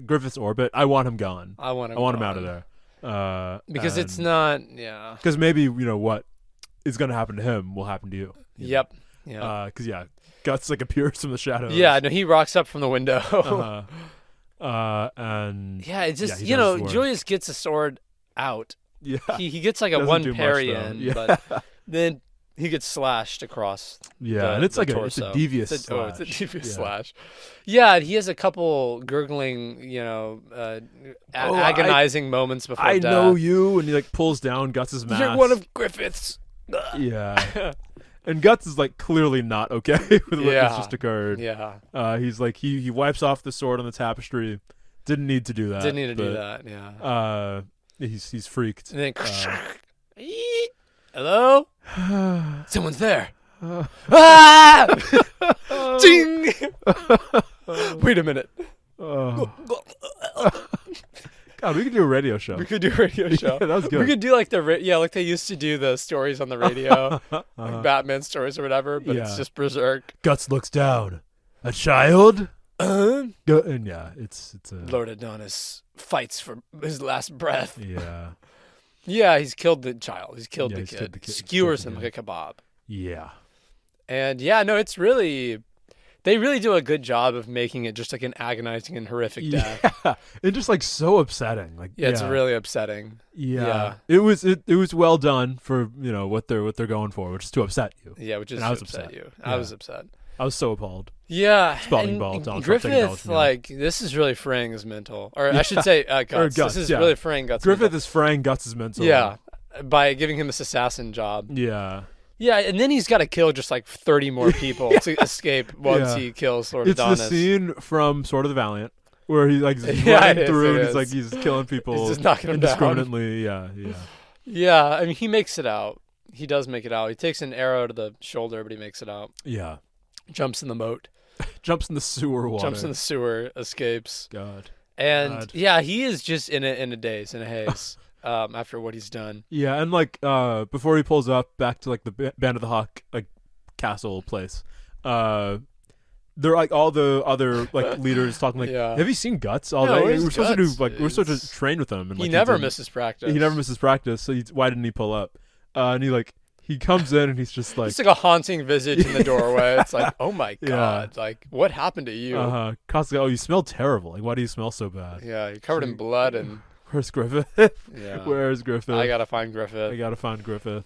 Speaker 2: Griffith's orbit, I want him gone.
Speaker 1: I want him
Speaker 2: out of
Speaker 1: gone.
Speaker 2: there.
Speaker 1: Because it's not. Yeah.
Speaker 2: Because maybe what is going to happen to him will happen to you.
Speaker 1: Yep. Yeah.
Speaker 2: Because Guts like appears from the shadows.
Speaker 1: Yeah. No, he rocks up from the window.
Speaker 2: And
Speaker 1: yeah. It's just
Speaker 2: he does his work.
Speaker 1: Julius gets a sword out.
Speaker 2: Yeah.
Speaker 1: He gets like a
Speaker 2: Doesn't
Speaker 1: one
Speaker 2: do much,
Speaker 1: parry
Speaker 2: though.
Speaker 1: in,
Speaker 2: Yeah.
Speaker 1: but then he gets slashed across.
Speaker 2: Yeah, and it's like it's a devious slash.
Speaker 1: It's a devious
Speaker 2: Yeah.
Speaker 1: slash. Yeah, and he has a couple gurgling, agonizing moments before
Speaker 2: I
Speaker 1: death.
Speaker 2: know you, and he like pulls down Guts's mask.
Speaker 1: You're one of Griffith's.
Speaker 2: Yeah. And Guts is like clearly not okay with what has just occurred.
Speaker 1: Yeah.
Speaker 2: He's like he wipes off the sword on the tapestry. Didn't need to do that.
Speaker 1: Didn't need to do that. Yeah.
Speaker 2: He's freaked.
Speaker 1: And then, hello? Someone's there. Ah! Ding! Wait a minute.
Speaker 2: God, we could do a radio show.
Speaker 1: We could do a radio show.
Speaker 2: Yeah, that was good.
Speaker 1: We could do like like they used to do the stories on the radio, like Batman stories or whatever, but it's just Berserk.
Speaker 2: Guts looks down. A child? And it's a
Speaker 1: Lord Adonis fights for his last breath.
Speaker 2: yeah.
Speaker 1: Yeah, he's killed the child. He's killed the
Speaker 2: He's
Speaker 1: kid.
Speaker 2: killed the kid.
Speaker 1: Skewers
Speaker 2: Killed
Speaker 1: him
Speaker 2: the
Speaker 1: like a kebab.
Speaker 2: Yeah.
Speaker 1: And yeah, no, it's really. They really do a good job of making it just like an agonizing and horrific death.
Speaker 2: Yeah. It's just like so upsetting. Like
Speaker 1: It's really upsetting.
Speaker 2: Yeah. It was well done for, what they're going for, which is to upset you.
Speaker 1: Yeah, which is
Speaker 2: And I was
Speaker 1: to upset
Speaker 2: upset.
Speaker 1: you.
Speaker 2: Yeah.
Speaker 1: I was upset.
Speaker 2: I was so appalled.
Speaker 1: Yeah,
Speaker 2: Spalding
Speaker 1: and
Speaker 2: ball, Donald Trump taking dollars
Speaker 1: Griffith,
Speaker 2: from you.
Speaker 1: like this is really fraying his mental, or I should say, Guts.
Speaker 2: Or Guts,
Speaker 1: This is
Speaker 2: yeah.
Speaker 1: really fraying Guts.
Speaker 2: Griffith
Speaker 1: mental.
Speaker 2: is fraying Guts' mental.
Speaker 1: Yeah, by giving him this assassin job.
Speaker 2: Yeah.
Speaker 1: Yeah, and then he's got to kill just like 30 more people to escape once he kills Lord
Speaker 2: It's
Speaker 1: Adonis.
Speaker 2: the scene from Sword of the Valiant where he like is
Speaker 1: Yeah,
Speaker 2: running
Speaker 1: it is,
Speaker 2: through
Speaker 1: it
Speaker 2: and
Speaker 1: is.
Speaker 2: he's killing people
Speaker 1: He's just knocking them down.
Speaker 2: indiscriminately. Yeah.
Speaker 1: Yeah, I mean he makes it out. He does make it out. He takes an arrow to the shoulder, but he makes it out.
Speaker 2: Yeah.
Speaker 1: Jumps in the moat.
Speaker 2: Jumps in the sewer water.
Speaker 1: Jumps in the sewer. Escapes.
Speaker 2: God.
Speaker 1: And
Speaker 2: God.
Speaker 1: yeah, he is just in a daze, in a haze. After what he's done.
Speaker 2: Yeah, and like before he pulls up back to like the Band of the Hawk like castle place, they're like all the other like leaders talking like, have you seen Guts all day?
Speaker 1: where's
Speaker 2: We're supposed to do
Speaker 1: Guts?
Speaker 2: like we're supposed to train with him. And,
Speaker 1: He
Speaker 2: like,
Speaker 1: never
Speaker 2: didn't.
Speaker 1: misses practice.
Speaker 2: He never misses practice. So why didn't he pull up? And he comes in and he's just like
Speaker 1: It's like a haunting visage in the doorway. It's like, oh my god, like what happened to you?
Speaker 2: Costa, oh, you smell terrible. Like, why do you smell so bad?
Speaker 1: Yeah, you're covered in blood and.
Speaker 2: Where's Griffith?
Speaker 1: Yeah.
Speaker 2: Where's Griffith?
Speaker 1: I gotta find Griffith.
Speaker 2: I gotta find Griffith.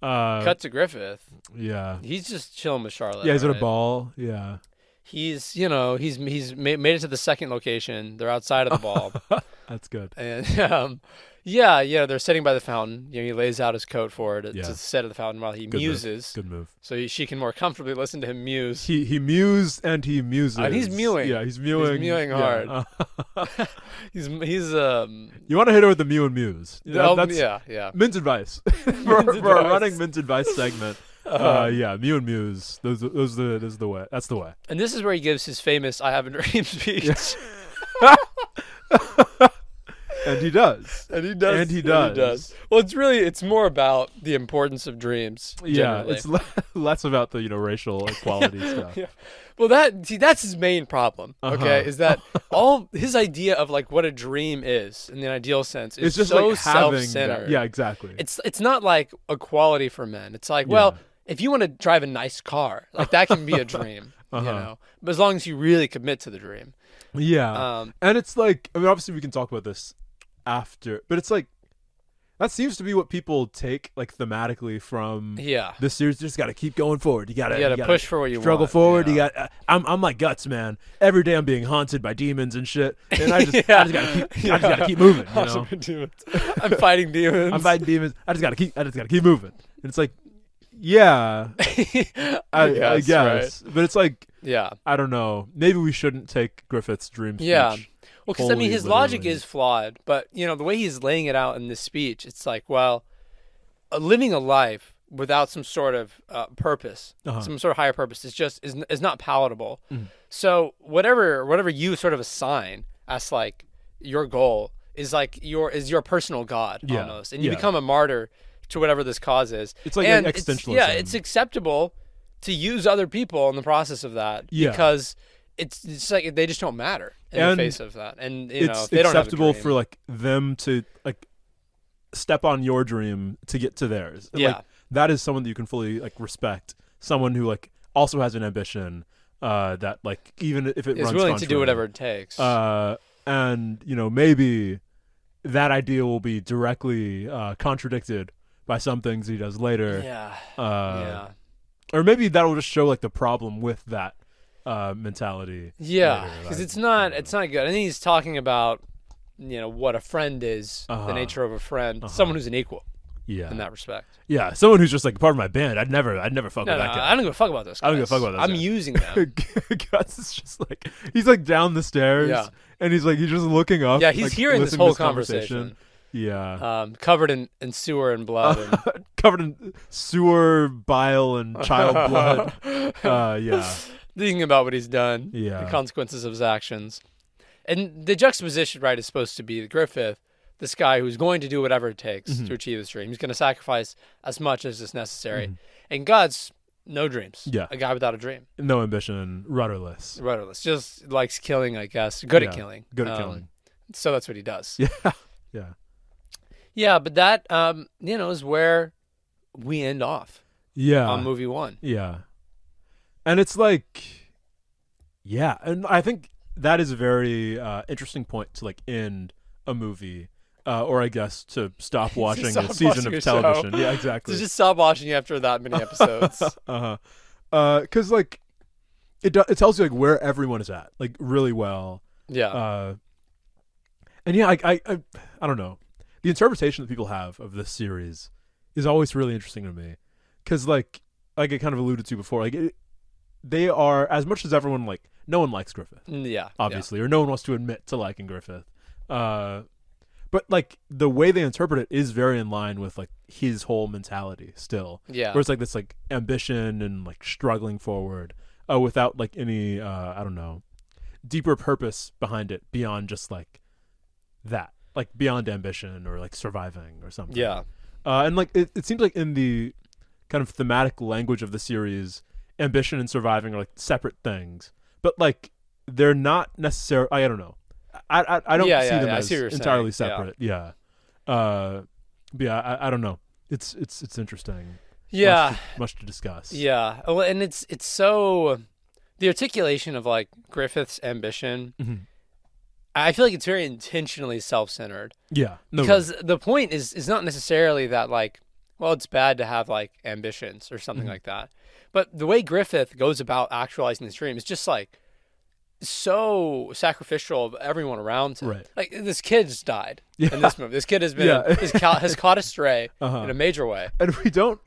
Speaker 1: Cut to Griffith.
Speaker 2: Yeah.
Speaker 1: He's just chilling with Charlotte.
Speaker 2: Yeah, he's at a
Speaker 1: right?
Speaker 2: ball. Yeah.
Speaker 1: He's made it to the second location. They're outside of the ball.
Speaker 2: That's good.
Speaker 1: And Yeah, they're sitting by the fountain. He lays out his coat for her to sit at the fountain while he
Speaker 2: Good
Speaker 1: muses.
Speaker 2: Good move.
Speaker 1: So she can more comfortably listen to him muse.
Speaker 2: He mused and he muses.
Speaker 1: And he's mewing.
Speaker 2: Yeah, he's mewing.
Speaker 1: He's mewing hard. he's
Speaker 2: You want to hit her with the mew and muse. That's Min's advice for a running Min's advice segment. Mew and muse. Those the way. That's the way.
Speaker 1: And this is where he gives his famous "I Have a Dream" speech.
Speaker 2: And he does.
Speaker 1: Well, it's more about the importance of dreams. Generally.
Speaker 2: It's less about the racial equality stuff.
Speaker 1: Yeah. Well, that's his main problem. Okay, is that all his idea of like what a dream is in the ideal sense is just so self-centered.
Speaker 2: Yeah, exactly.
Speaker 1: It's not like equality for men. It's like, well, if you want to drive a nice car, like that can be a dream, but as long as you really commit to the dream.
Speaker 2: Yeah. And it's like, I mean, obviously we can talk about this after, but it's like that seems to be what people take like thematically from this series. You just got to keep going forward. You got to
Speaker 1: push for what you
Speaker 2: struggle
Speaker 1: want.
Speaker 2: Forward. You got I'm like Guts, man. Every day I'm being haunted by demons and shit, and I just got to keep moving,
Speaker 1: I'm fighting demons.
Speaker 2: I just got to keep moving. And it's like I guess. Right. But it's like I don't know. Maybe we shouldn't take Griffith's dream speech.
Speaker 1: Well, because, I mean, his logic is flawed, but, the way he's laying it out in this speech, it's like, well, living a life without some sort of purpose, some sort of higher purpose, is not palatable. Mm. So whatever you sort of assign as, like, your goal is, like, your personal God, almost. And you become a martyr to whatever this cause is.
Speaker 2: It's like an existentialism.
Speaker 1: It's acceptable to use other people in the process of that because it's like they just don't matter in the face of that, and
Speaker 2: it's
Speaker 1: they don't
Speaker 2: acceptable
Speaker 1: have a dream.
Speaker 2: for like them to like step on your dream to get to theirs. And, like, that is someone that you can fully like respect. Someone who like also has an ambition that like even if it
Speaker 1: is
Speaker 2: runs
Speaker 1: willing
Speaker 2: contrary,
Speaker 1: to do whatever it takes.
Speaker 2: And maybe that idea will be directly contradicted by some things he does later. Or maybe that will just show like the problem with that mentality.
Speaker 1: Because it's not good. I think he's talking about what a friend is, the nature of a friend, someone who's an equal. In that respect.
Speaker 2: Yeah, someone who's just like part of my band. I'd never fuck with that guy.
Speaker 1: I don't give a fuck about this guy.
Speaker 2: I don't give a fuck about this.
Speaker 1: I'm using them.
Speaker 2: Guts is just like he's like down the stairs, and he's just looking up.
Speaker 1: Yeah, he's
Speaker 2: like,
Speaker 1: hearing this whole conversation.
Speaker 2: Yeah.
Speaker 1: Covered in sewer and blood. And
Speaker 2: covered in sewer, bile, and child blood.
Speaker 1: Thinking about what he's done.
Speaker 2: Yeah.
Speaker 1: The consequences of his actions. And the juxtaposition, right, is supposed to be Griffith, this guy who's going to do whatever it takes to achieve his dream. He's going to sacrifice as much as is necessary. And Guts, no dreams.
Speaker 2: Yeah.
Speaker 1: A guy without a dream.
Speaker 2: No ambition, rudderless.
Speaker 1: Just likes killing, I guess. Good at killing.
Speaker 2: Good at killing.
Speaker 1: So that's what he does.
Speaker 2: Yeah.
Speaker 1: Yeah, but that, is where we end off. On movie 1.
Speaker 2: Yeah. And it's like, and I think that is a very interesting point to like end a movie, or I guess to stop watching a season of television. Yeah, exactly.
Speaker 1: To just stop watching after that many episodes.
Speaker 2: Because like it tells you like where everyone is at, like really well.
Speaker 1: Yeah.
Speaker 2: And I don't know. The interpretation that people have of this series is always really interesting to me, because like I kind of alluded to before, like they are, as much as everyone, like no one likes Griffith, obviously, or no one wants to admit to liking Griffith, but like the way they interpret it is very in line with like his whole mentality still, where it's like this like ambition and like struggling forward without like any I don't know, deeper purpose behind it beyond just like that, like beyond ambition or like surviving or something. And like it seems like in the kind of thematic language of the series, ambition and surviving are like separate things, but like they're not necessarily. I don't know. I don't see them as entirely separate. But I don't know. It's interesting. Much to discuss.
Speaker 1: Well, and it's so the articulation of like Griffith's ambition. I feel like it's very intentionally self-centered. Because the point is not necessarily that like, well, it's bad to have like ambitions or something like that. But the way Griffith goes about actualizing his dream is just like, so sacrificial of everyone around him.
Speaker 2: Right.
Speaker 1: Like this kid's died
Speaker 2: Yeah.
Speaker 1: in this movie. This kid has been has caught a stray in a major way.
Speaker 2: And we don't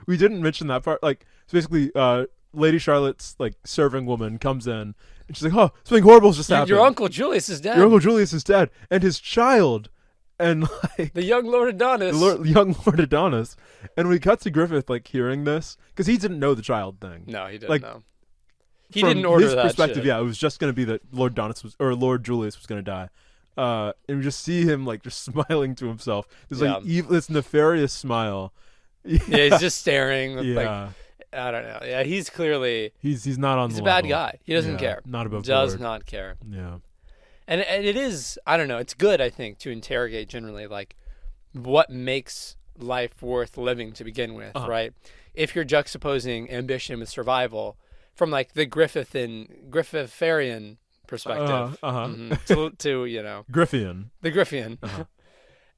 Speaker 2: we didn't mention that part. Like, so basically, Lady Charlotte's like serving woman comes in and she's like, "Oh, something horrible's just happened.
Speaker 1: Your Uncle Julius is dead.
Speaker 2: Your Uncle Julius is dead, and his child." And like
Speaker 1: the young Lord Adonis,
Speaker 2: young Lord Adonis, and we cut to Griffith like hearing this because he didn't know the child thing.
Speaker 1: No, he didn't
Speaker 2: like,
Speaker 1: know. He didn't order
Speaker 2: his
Speaker 1: that
Speaker 2: perspective.
Speaker 1: shit.
Speaker 2: Yeah, it was just gonna be that Lord Julius was gonna die, and we just see him like just smiling to himself. There's like this nefarious smile.
Speaker 1: Yeah, he's just staring. With,
Speaker 2: Yeah.
Speaker 1: Like, I don't know. Yeah, he's clearly
Speaker 2: he's not on.
Speaker 1: He's
Speaker 2: the
Speaker 1: a bad
Speaker 2: level.
Speaker 1: guy. He doesn't care.
Speaker 2: Not above.
Speaker 1: Does
Speaker 2: board.
Speaker 1: not care.
Speaker 2: Yeah.
Speaker 1: And it is, I don't know, it's good, I think, to interrogate generally, like, what makes life worth living to begin with, right? If you're juxtaposing ambition with survival from, like, the Griffitharian perspective to, you know.
Speaker 2: Griffian.
Speaker 1: The Griffian.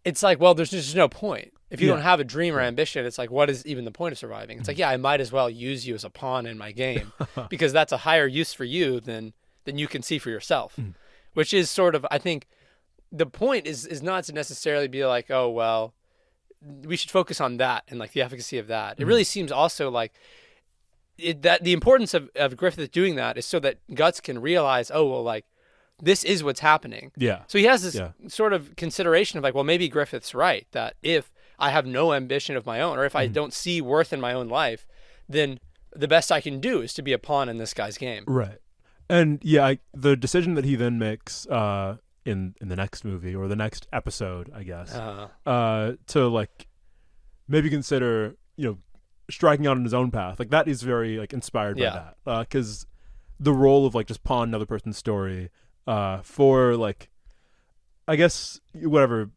Speaker 1: It's like, well, there's just no point. If you don't have a dream or ambition, it's like, what is even the point of surviving? It's like, yeah, I might as well use you as a pawn in my game because that's a higher use for you than you can see for yourself. Which is sort of, I think, the point is not to necessarily be like, oh, well, we should focus on that and like the efficacy of that. It really seems also like that the importance of Griffith doing that is so that Guts can realize, oh, well, like, this is what's happening.
Speaker 2: Yeah.
Speaker 1: So he has this sort of consideration of like, well, maybe Griffith's right, that if I have no ambition of my own, or if I don't see worth in my own life, then the best I can do is to be a pawn in this guy's game.
Speaker 2: Right. And yeah, the decision that he then makes in the next movie or the next episode, I guess, to like maybe consider, you know, striking out on his own path, like that is very like inspired by that, because the role of like just pawn another person's story for like, I guess whatever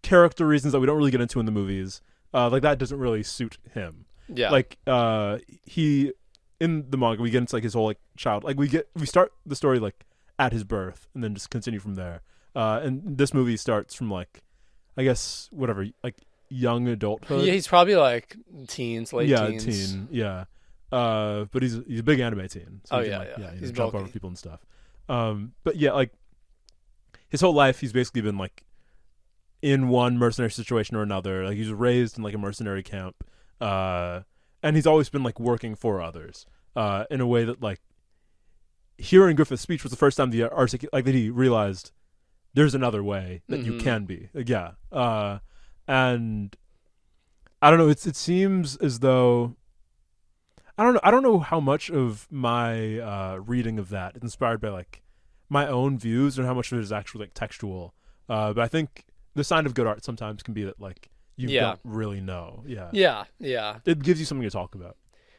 Speaker 2: character reasons that we don't really get into in the movies, like that doesn't really suit him.
Speaker 1: Yeah.
Speaker 2: Like he. In the manga, we get into like his whole like child, like we start the story like at his birth, and then just continue from there. And this movie starts from like, I guess whatever, like young adulthood.
Speaker 1: Yeah, he's probably like teens, late teens.
Speaker 2: Yeah, teen. Yeah, but he's a big anime teen. So he can
Speaker 1: he's
Speaker 2: jump
Speaker 1: bulky.
Speaker 2: over people and stuff. But yeah, like his whole life, he's basically been like in one mercenary situation or another. Like he was raised in like a mercenary camp. And he's always been like working for others in a way that like hearing Griffith's speech was the first time that he realized there's another way that you can be. And I don't know. It seems as though I don't know how much of my reading of that is inspired by like my own views and how much of it is actually like textual. But I think the sign of good art sometimes can be that like. You don't really know. Yeah. It gives you something to talk about.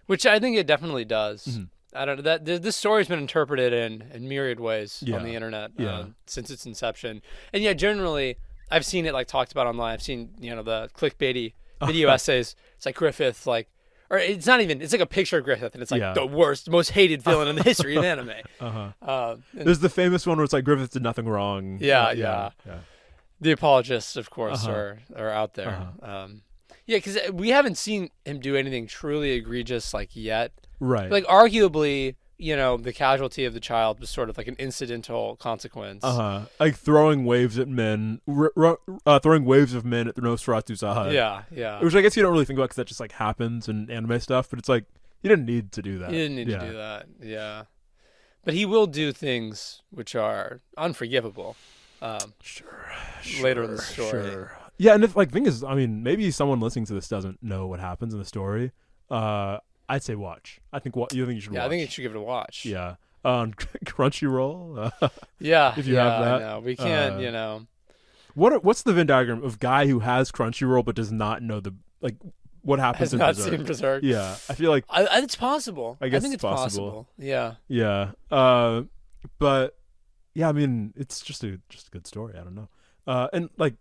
Speaker 1: Which I think it definitely does. I don't know. This story's been interpreted in myriad ways on the internet since its inception. And yeah, generally, I've seen it like talked about online. I've seen, you know, the clickbaity video essays. It's like Griffith, like, or it's not even, it's like a picture of Griffith, and it's like the worst, most hated villain in the history of anime.
Speaker 2: There's the famous one where it's like Griffith did nothing wrong.
Speaker 1: Yeah. The apologists, of course, are out there. Yeah, because we haven't seen him do anything truly egregious like yet.
Speaker 2: Right.
Speaker 1: Like arguably, you know, the casualty of the child was sort of like an incidental consequence.
Speaker 2: Like throwing waves at men, throwing waves of men at the Nosferatu's eye.
Speaker 1: Yeah.
Speaker 2: Which I guess you don't really think about because that just like happens in anime stuff. But it's like you didn't need to do that.
Speaker 1: He didn't need to do that. Yeah. But he will do things which are unforgivable. Later in the story.
Speaker 2: Sure. Yeah, and if like thing is, I mean, maybe someone listening to this doesn't know what happens in the story. I'd say watch. I think you think you should watch.
Speaker 1: Yeah, I think you should give it a watch.
Speaker 2: Yeah. On Crunchyroll.
Speaker 1: Yeah.
Speaker 2: If you have that.
Speaker 1: No, we can't, you know.
Speaker 2: What's the Venn diagram of guy who has Crunchyroll but does not know the like what happens in Berserk?
Speaker 1: Has not seen Berserk.
Speaker 2: Yeah. I feel like
Speaker 1: it's possible.
Speaker 2: I guess
Speaker 1: think it's possible. Yeah.
Speaker 2: Yeah. But yeah, I mean, it's just a good story. I don't know. And like,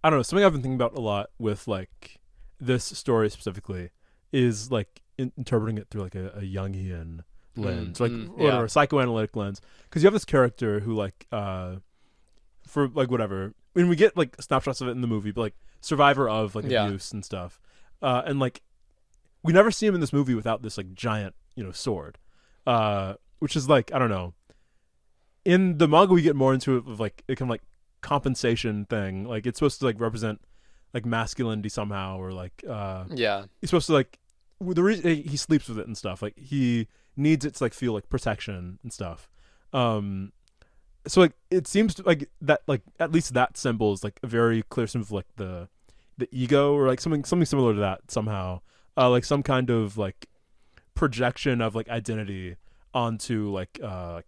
Speaker 2: I don't know. Something I've been thinking about a lot with like this story specifically is like interpreting it through like a Jungian lens, or a psychoanalytic lens. Because you have this character who like, for like whatever. When we get like snapshots of it in the movie, but like survivor of like abuse and stuff, and like we never see him in this movie without this like giant sword. which is like, I don't know. In the manga, we get more into it of like it kind of like compensation thing. Like it's supposed to like represent like masculinity somehow, or like he's supposed to like the reason he sleeps with it and stuff. Like he needs it to like feel like protection and stuff. So like it seems to, like that, like at least that symbol is like a very clear symbol of like the ego, or like something similar to that somehow. Like some kind of like projection of like identity onto like I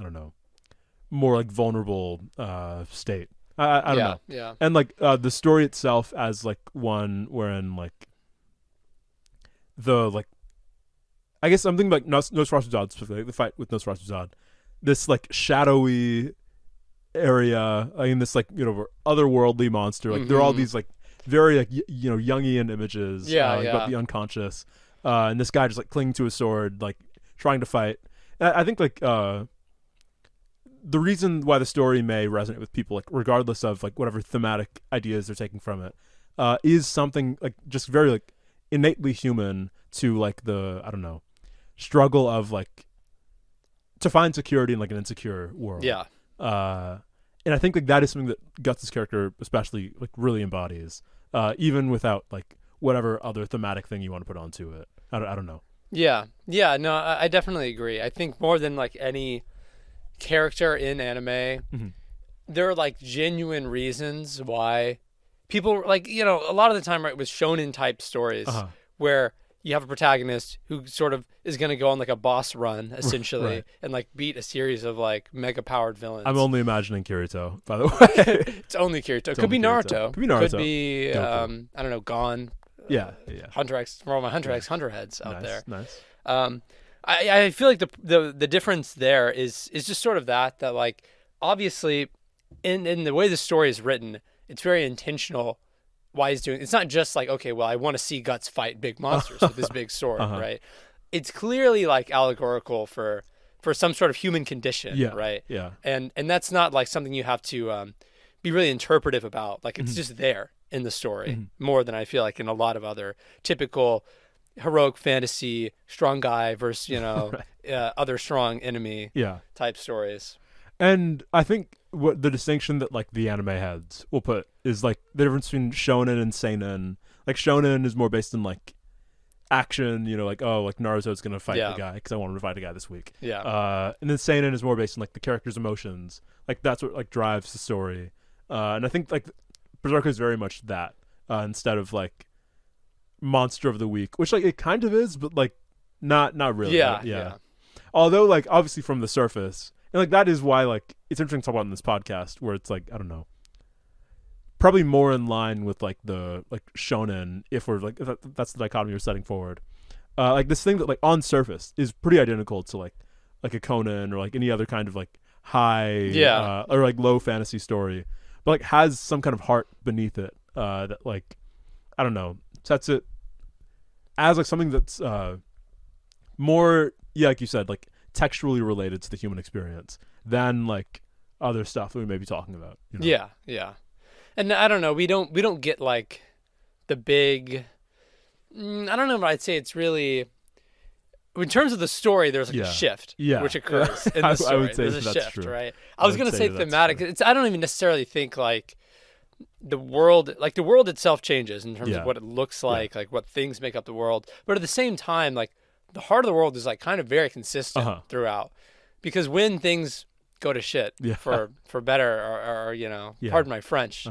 Speaker 2: don't know, more like vulnerable state. I don't know.
Speaker 1: Yeah.
Speaker 2: And like the story itself as like one wherein like the like, I guess I'm thinking like Nosferatu specifically, like the fight with Nosferatu, this like shadowy area in this like, you know, otherworldly monster. Like there are all these like very like you know, Jungian images about the unconscious, and this guy just like clinging to a sword, like trying to fight. And I think like the reason why the story may resonate with people, like regardless of like whatever thematic ideas they're taking from it, is something like just very like innately human to like the, I don't know, struggle of like to find security in like an insecure world.
Speaker 1: Yeah.
Speaker 2: And I think like that is something that Guts' character especially like really embodies, even without like whatever other thematic thing you want to put onto it. I don't know.
Speaker 1: Yeah. No, I definitely agree. I think more than like any character in anime, there are like genuine reasons why people like, you know, a lot of the time, right, with shonen type stories where you have a protagonist who sort of is going to go on like a boss run essentially,
Speaker 2: right,
Speaker 1: and like beat a series of like mega powered villains. I'm
Speaker 2: only imagining Kirito, by the way.
Speaker 1: It's only Kirito. Could be Naruto.
Speaker 2: Could be Naruto.
Speaker 1: Could be I don't know, Gon.
Speaker 2: Yeah.
Speaker 1: Hunter X, for all my Hunter X Hunter heads out there.
Speaker 2: Nice.
Speaker 1: I feel like the difference there is just sort of that like obviously in the way the story is written, it's very intentional why he's doing it. It's not just like, okay, well, I want to see Guts fight big monsters with this big sword, right? It's clearly like allegorical for some sort of human condition, right?
Speaker 2: Yeah.
Speaker 1: And that's not like something you have to be really interpretive about. Like it's just there in the story more than I feel like in a lot of other typical heroic fantasy, strong guy versus, you know, other strong enemy type stories.
Speaker 2: And I think what the distinction that like the anime heads will put is like the difference between shonen and seinen. Like shonen is more based in like action, you know, like, oh, like Naruto's gonna fight the guy because I want him to fight a guy this week. And then seinen is more based in like the character's emotions. Like that's what like drives the story. And I think like Berserk is very much that, instead of like monster of the week, which like it kind of is, but like not really. Yeah. Although like obviously from the surface, and like that is why like it's interesting to talk about in this podcast, where it's like, I don't know, probably more in line with like the like shonen, if we're like, if that's the dichotomy we're setting forward. Like this thing that like on surface is pretty identical to like a Conan or like any other kind of like high or like low fantasy story, but like has some kind of heart beneath it, that like, I don't know, sets it as like something that's more, like you said, like textually related to the human experience than like other stuff that we may be talking about, you know?
Speaker 1: Yeah. And I don't know, we don't get like the big, I don't know, but I'd say it's really, in terms of the story, there's like a shift which occurs in the story.
Speaker 2: I would say
Speaker 1: there's a shift,
Speaker 2: true.
Speaker 1: Right? I was gonna say thematic. I don't even necessarily think like the world itself changes in terms of what it looks like what things make up the world. But at the same time, like the heart of the world is like kind of very consistent throughout, because when things go to shit, for better or you know, pardon my French,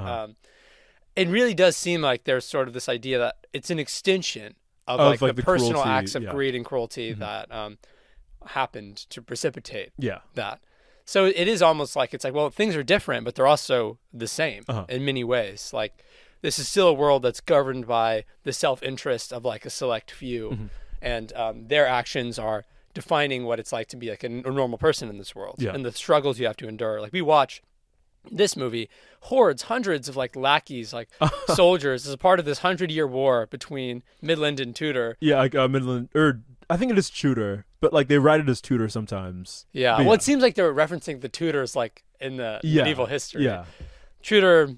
Speaker 1: it really does seem like there's sort of this idea that it's an extension of like the personal cruelty, acts of greed and cruelty that happened to precipitate that. So it is almost like, it's like, well, things are different, but they're also the same in many ways. Like this is still a world that's governed by the self-interest of like a select few, and their actions are defining what it's like to be like a normal person in this world, and the struggles you have to endure. Like we watch this movie, hordes, hundreds of like lackeys, like soldiers, as a part of this 100-year war between Midland and Tudor.
Speaker 2: Like Midland, or I think it is Tudor, but like they write it as Tudor sometimes.
Speaker 1: Well, it seems like they're referencing the Tudors like in the medieval history. Tudor,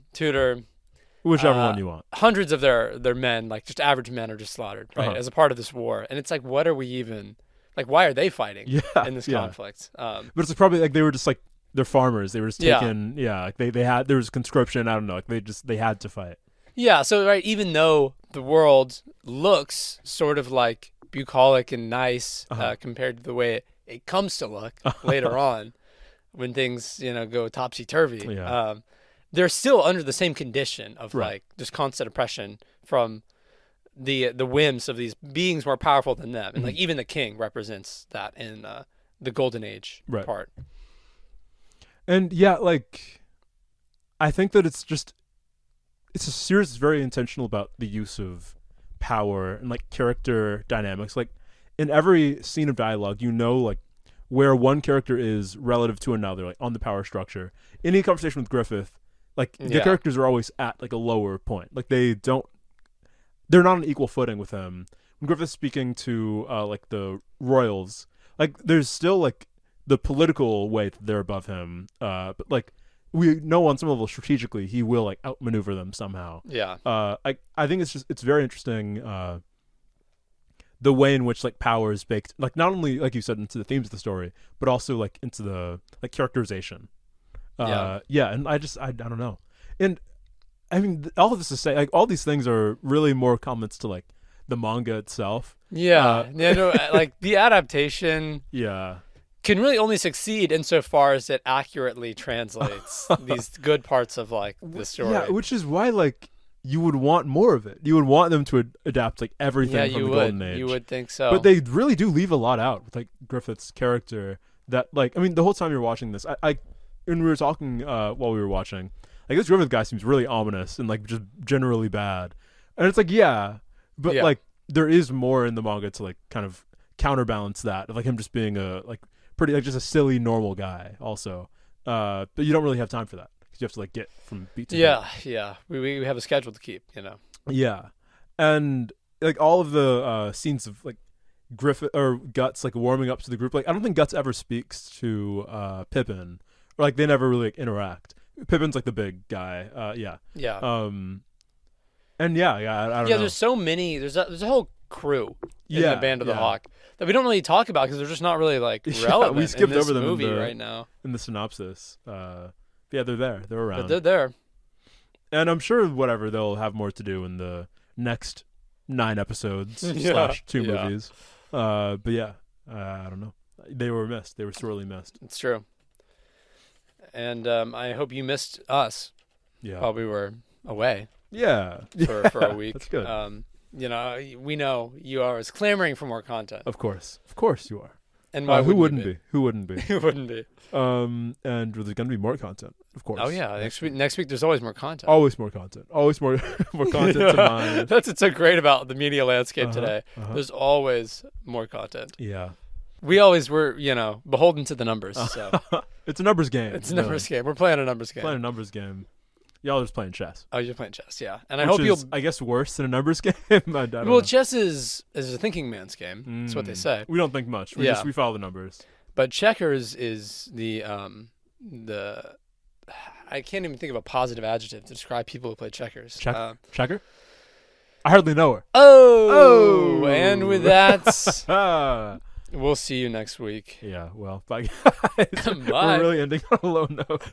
Speaker 2: whichever one you want.
Speaker 1: Hundreds of their men, like just average men, are just slaughtered, right, as a part of this war. And it's like, what are we even like why are they fighting in this
Speaker 2: yeah.
Speaker 1: conflict?
Speaker 2: But it's probably like they were just like they're farmers. They were just taking like they had there was conscription. I don't know. Like they had to fight.
Speaker 1: Yeah. So right, even though the world looks sort of like bucolic and nice compared to the way it comes to look later on, when things go topsy turvy.
Speaker 2: Yeah.
Speaker 1: They're still under the same condition of like just constant oppression from the whims of these beings more powerful than them, and like even the king represents that in the golden age part.
Speaker 2: And yeah, like I think that it's a series that's very intentional about the use of power and like character dynamics. Like in every scene of dialogue, like where one character is relative to another, like on the power structure. Any conversation with Griffith, like the characters are always at like a lower point. Like they're not on equal footing with him. When Griffith's speaking to like the royals, like there's still like the political way that they're above him. But like we know on some level strategically he will like outmaneuver them somehow.
Speaker 1: Yeah.
Speaker 2: I think it's very interesting the way in which like power is baked, like not only like you said into the themes of the story, but also like into the like characterization. And I don't know. And I mean all of this to say like all these things are really more comments to like the manga itself.
Speaker 1: Like the adaptation can really only succeed insofar as it accurately translates these good parts of like the story.
Speaker 2: Yeah, which is why like you would want more of it. You would want them to adapt like everything from the Golden Age.
Speaker 1: You would think so.
Speaker 2: But they really do leave a lot out with like Griffith's character. That like I mean the whole time you're watching this, I when we were talking while we were watching, like this Griffith guy seems really ominous and like just generally bad. And it's like but like there is more in the manga to like kind of counterbalance that of like him just being a like pretty like just a silly normal guy also. But you don't really have time for that. You have to like get from beat to beat.
Speaker 1: We have a schedule to keep,
Speaker 2: Yeah, and like all of the scenes of like Griffith or Guts like warming up to the group. Like I don't think Guts ever speaks to Pippin, or like they never really like, interact. Pippin's like the big guy. And I don't know.
Speaker 1: There's so many. There's a whole crew in the Band of the Hawk that we don't really talk about because they're just not really like relevant.
Speaker 2: We skipped
Speaker 1: in this
Speaker 2: over them
Speaker 1: movie
Speaker 2: in
Speaker 1: right now
Speaker 2: in the synopsis. Yeah, they're there. They're around.
Speaker 1: But they're there.
Speaker 2: And I'm sure they'll have more to do in the next 9 episodes / 2 movies. But I don't know. They were missed. They were sorely missed.
Speaker 1: It's true. And I hope you missed us while we were away.
Speaker 2: Yeah.
Speaker 1: For a week.
Speaker 2: That's good.
Speaker 1: We know you are clamoring for more content.
Speaker 2: Of course you are.
Speaker 1: And why
Speaker 2: who wouldn't be? Who wouldn't be?
Speaker 1: Who wouldn't be?
Speaker 2: And there's going to be more content, of course.
Speaker 1: Oh yeah, next week there's always more content.
Speaker 2: Always more content. Always more content to mine.
Speaker 1: That's what's so great about the media landscape today. There's always more content.
Speaker 2: Yeah.
Speaker 1: We always were, beholden to the numbers. So
Speaker 2: it's a numbers game.
Speaker 1: It's a numbers game. We're playing a numbers game.
Speaker 2: Playing a numbers game. Y'all are just playing chess.
Speaker 1: Oh, you're playing chess, yeah. And I hope you'll.
Speaker 2: I guess worse than a numbers game. I don't know.
Speaker 1: Chess is a thinking man's game. That's what they say.
Speaker 2: We don't think much. We follow the numbers.
Speaker 1: But checkers is the I can't even think of a positive adjective to describe people who play checkers.
Speaker 2: Checker? I hardly know her.
Speaker 1: Oh! And with that, we'll see you next week.
Speaker 2: Yeah, well, bye guys.
Speaker 1: Bye.
Speaker 2: We're really ending on a low note.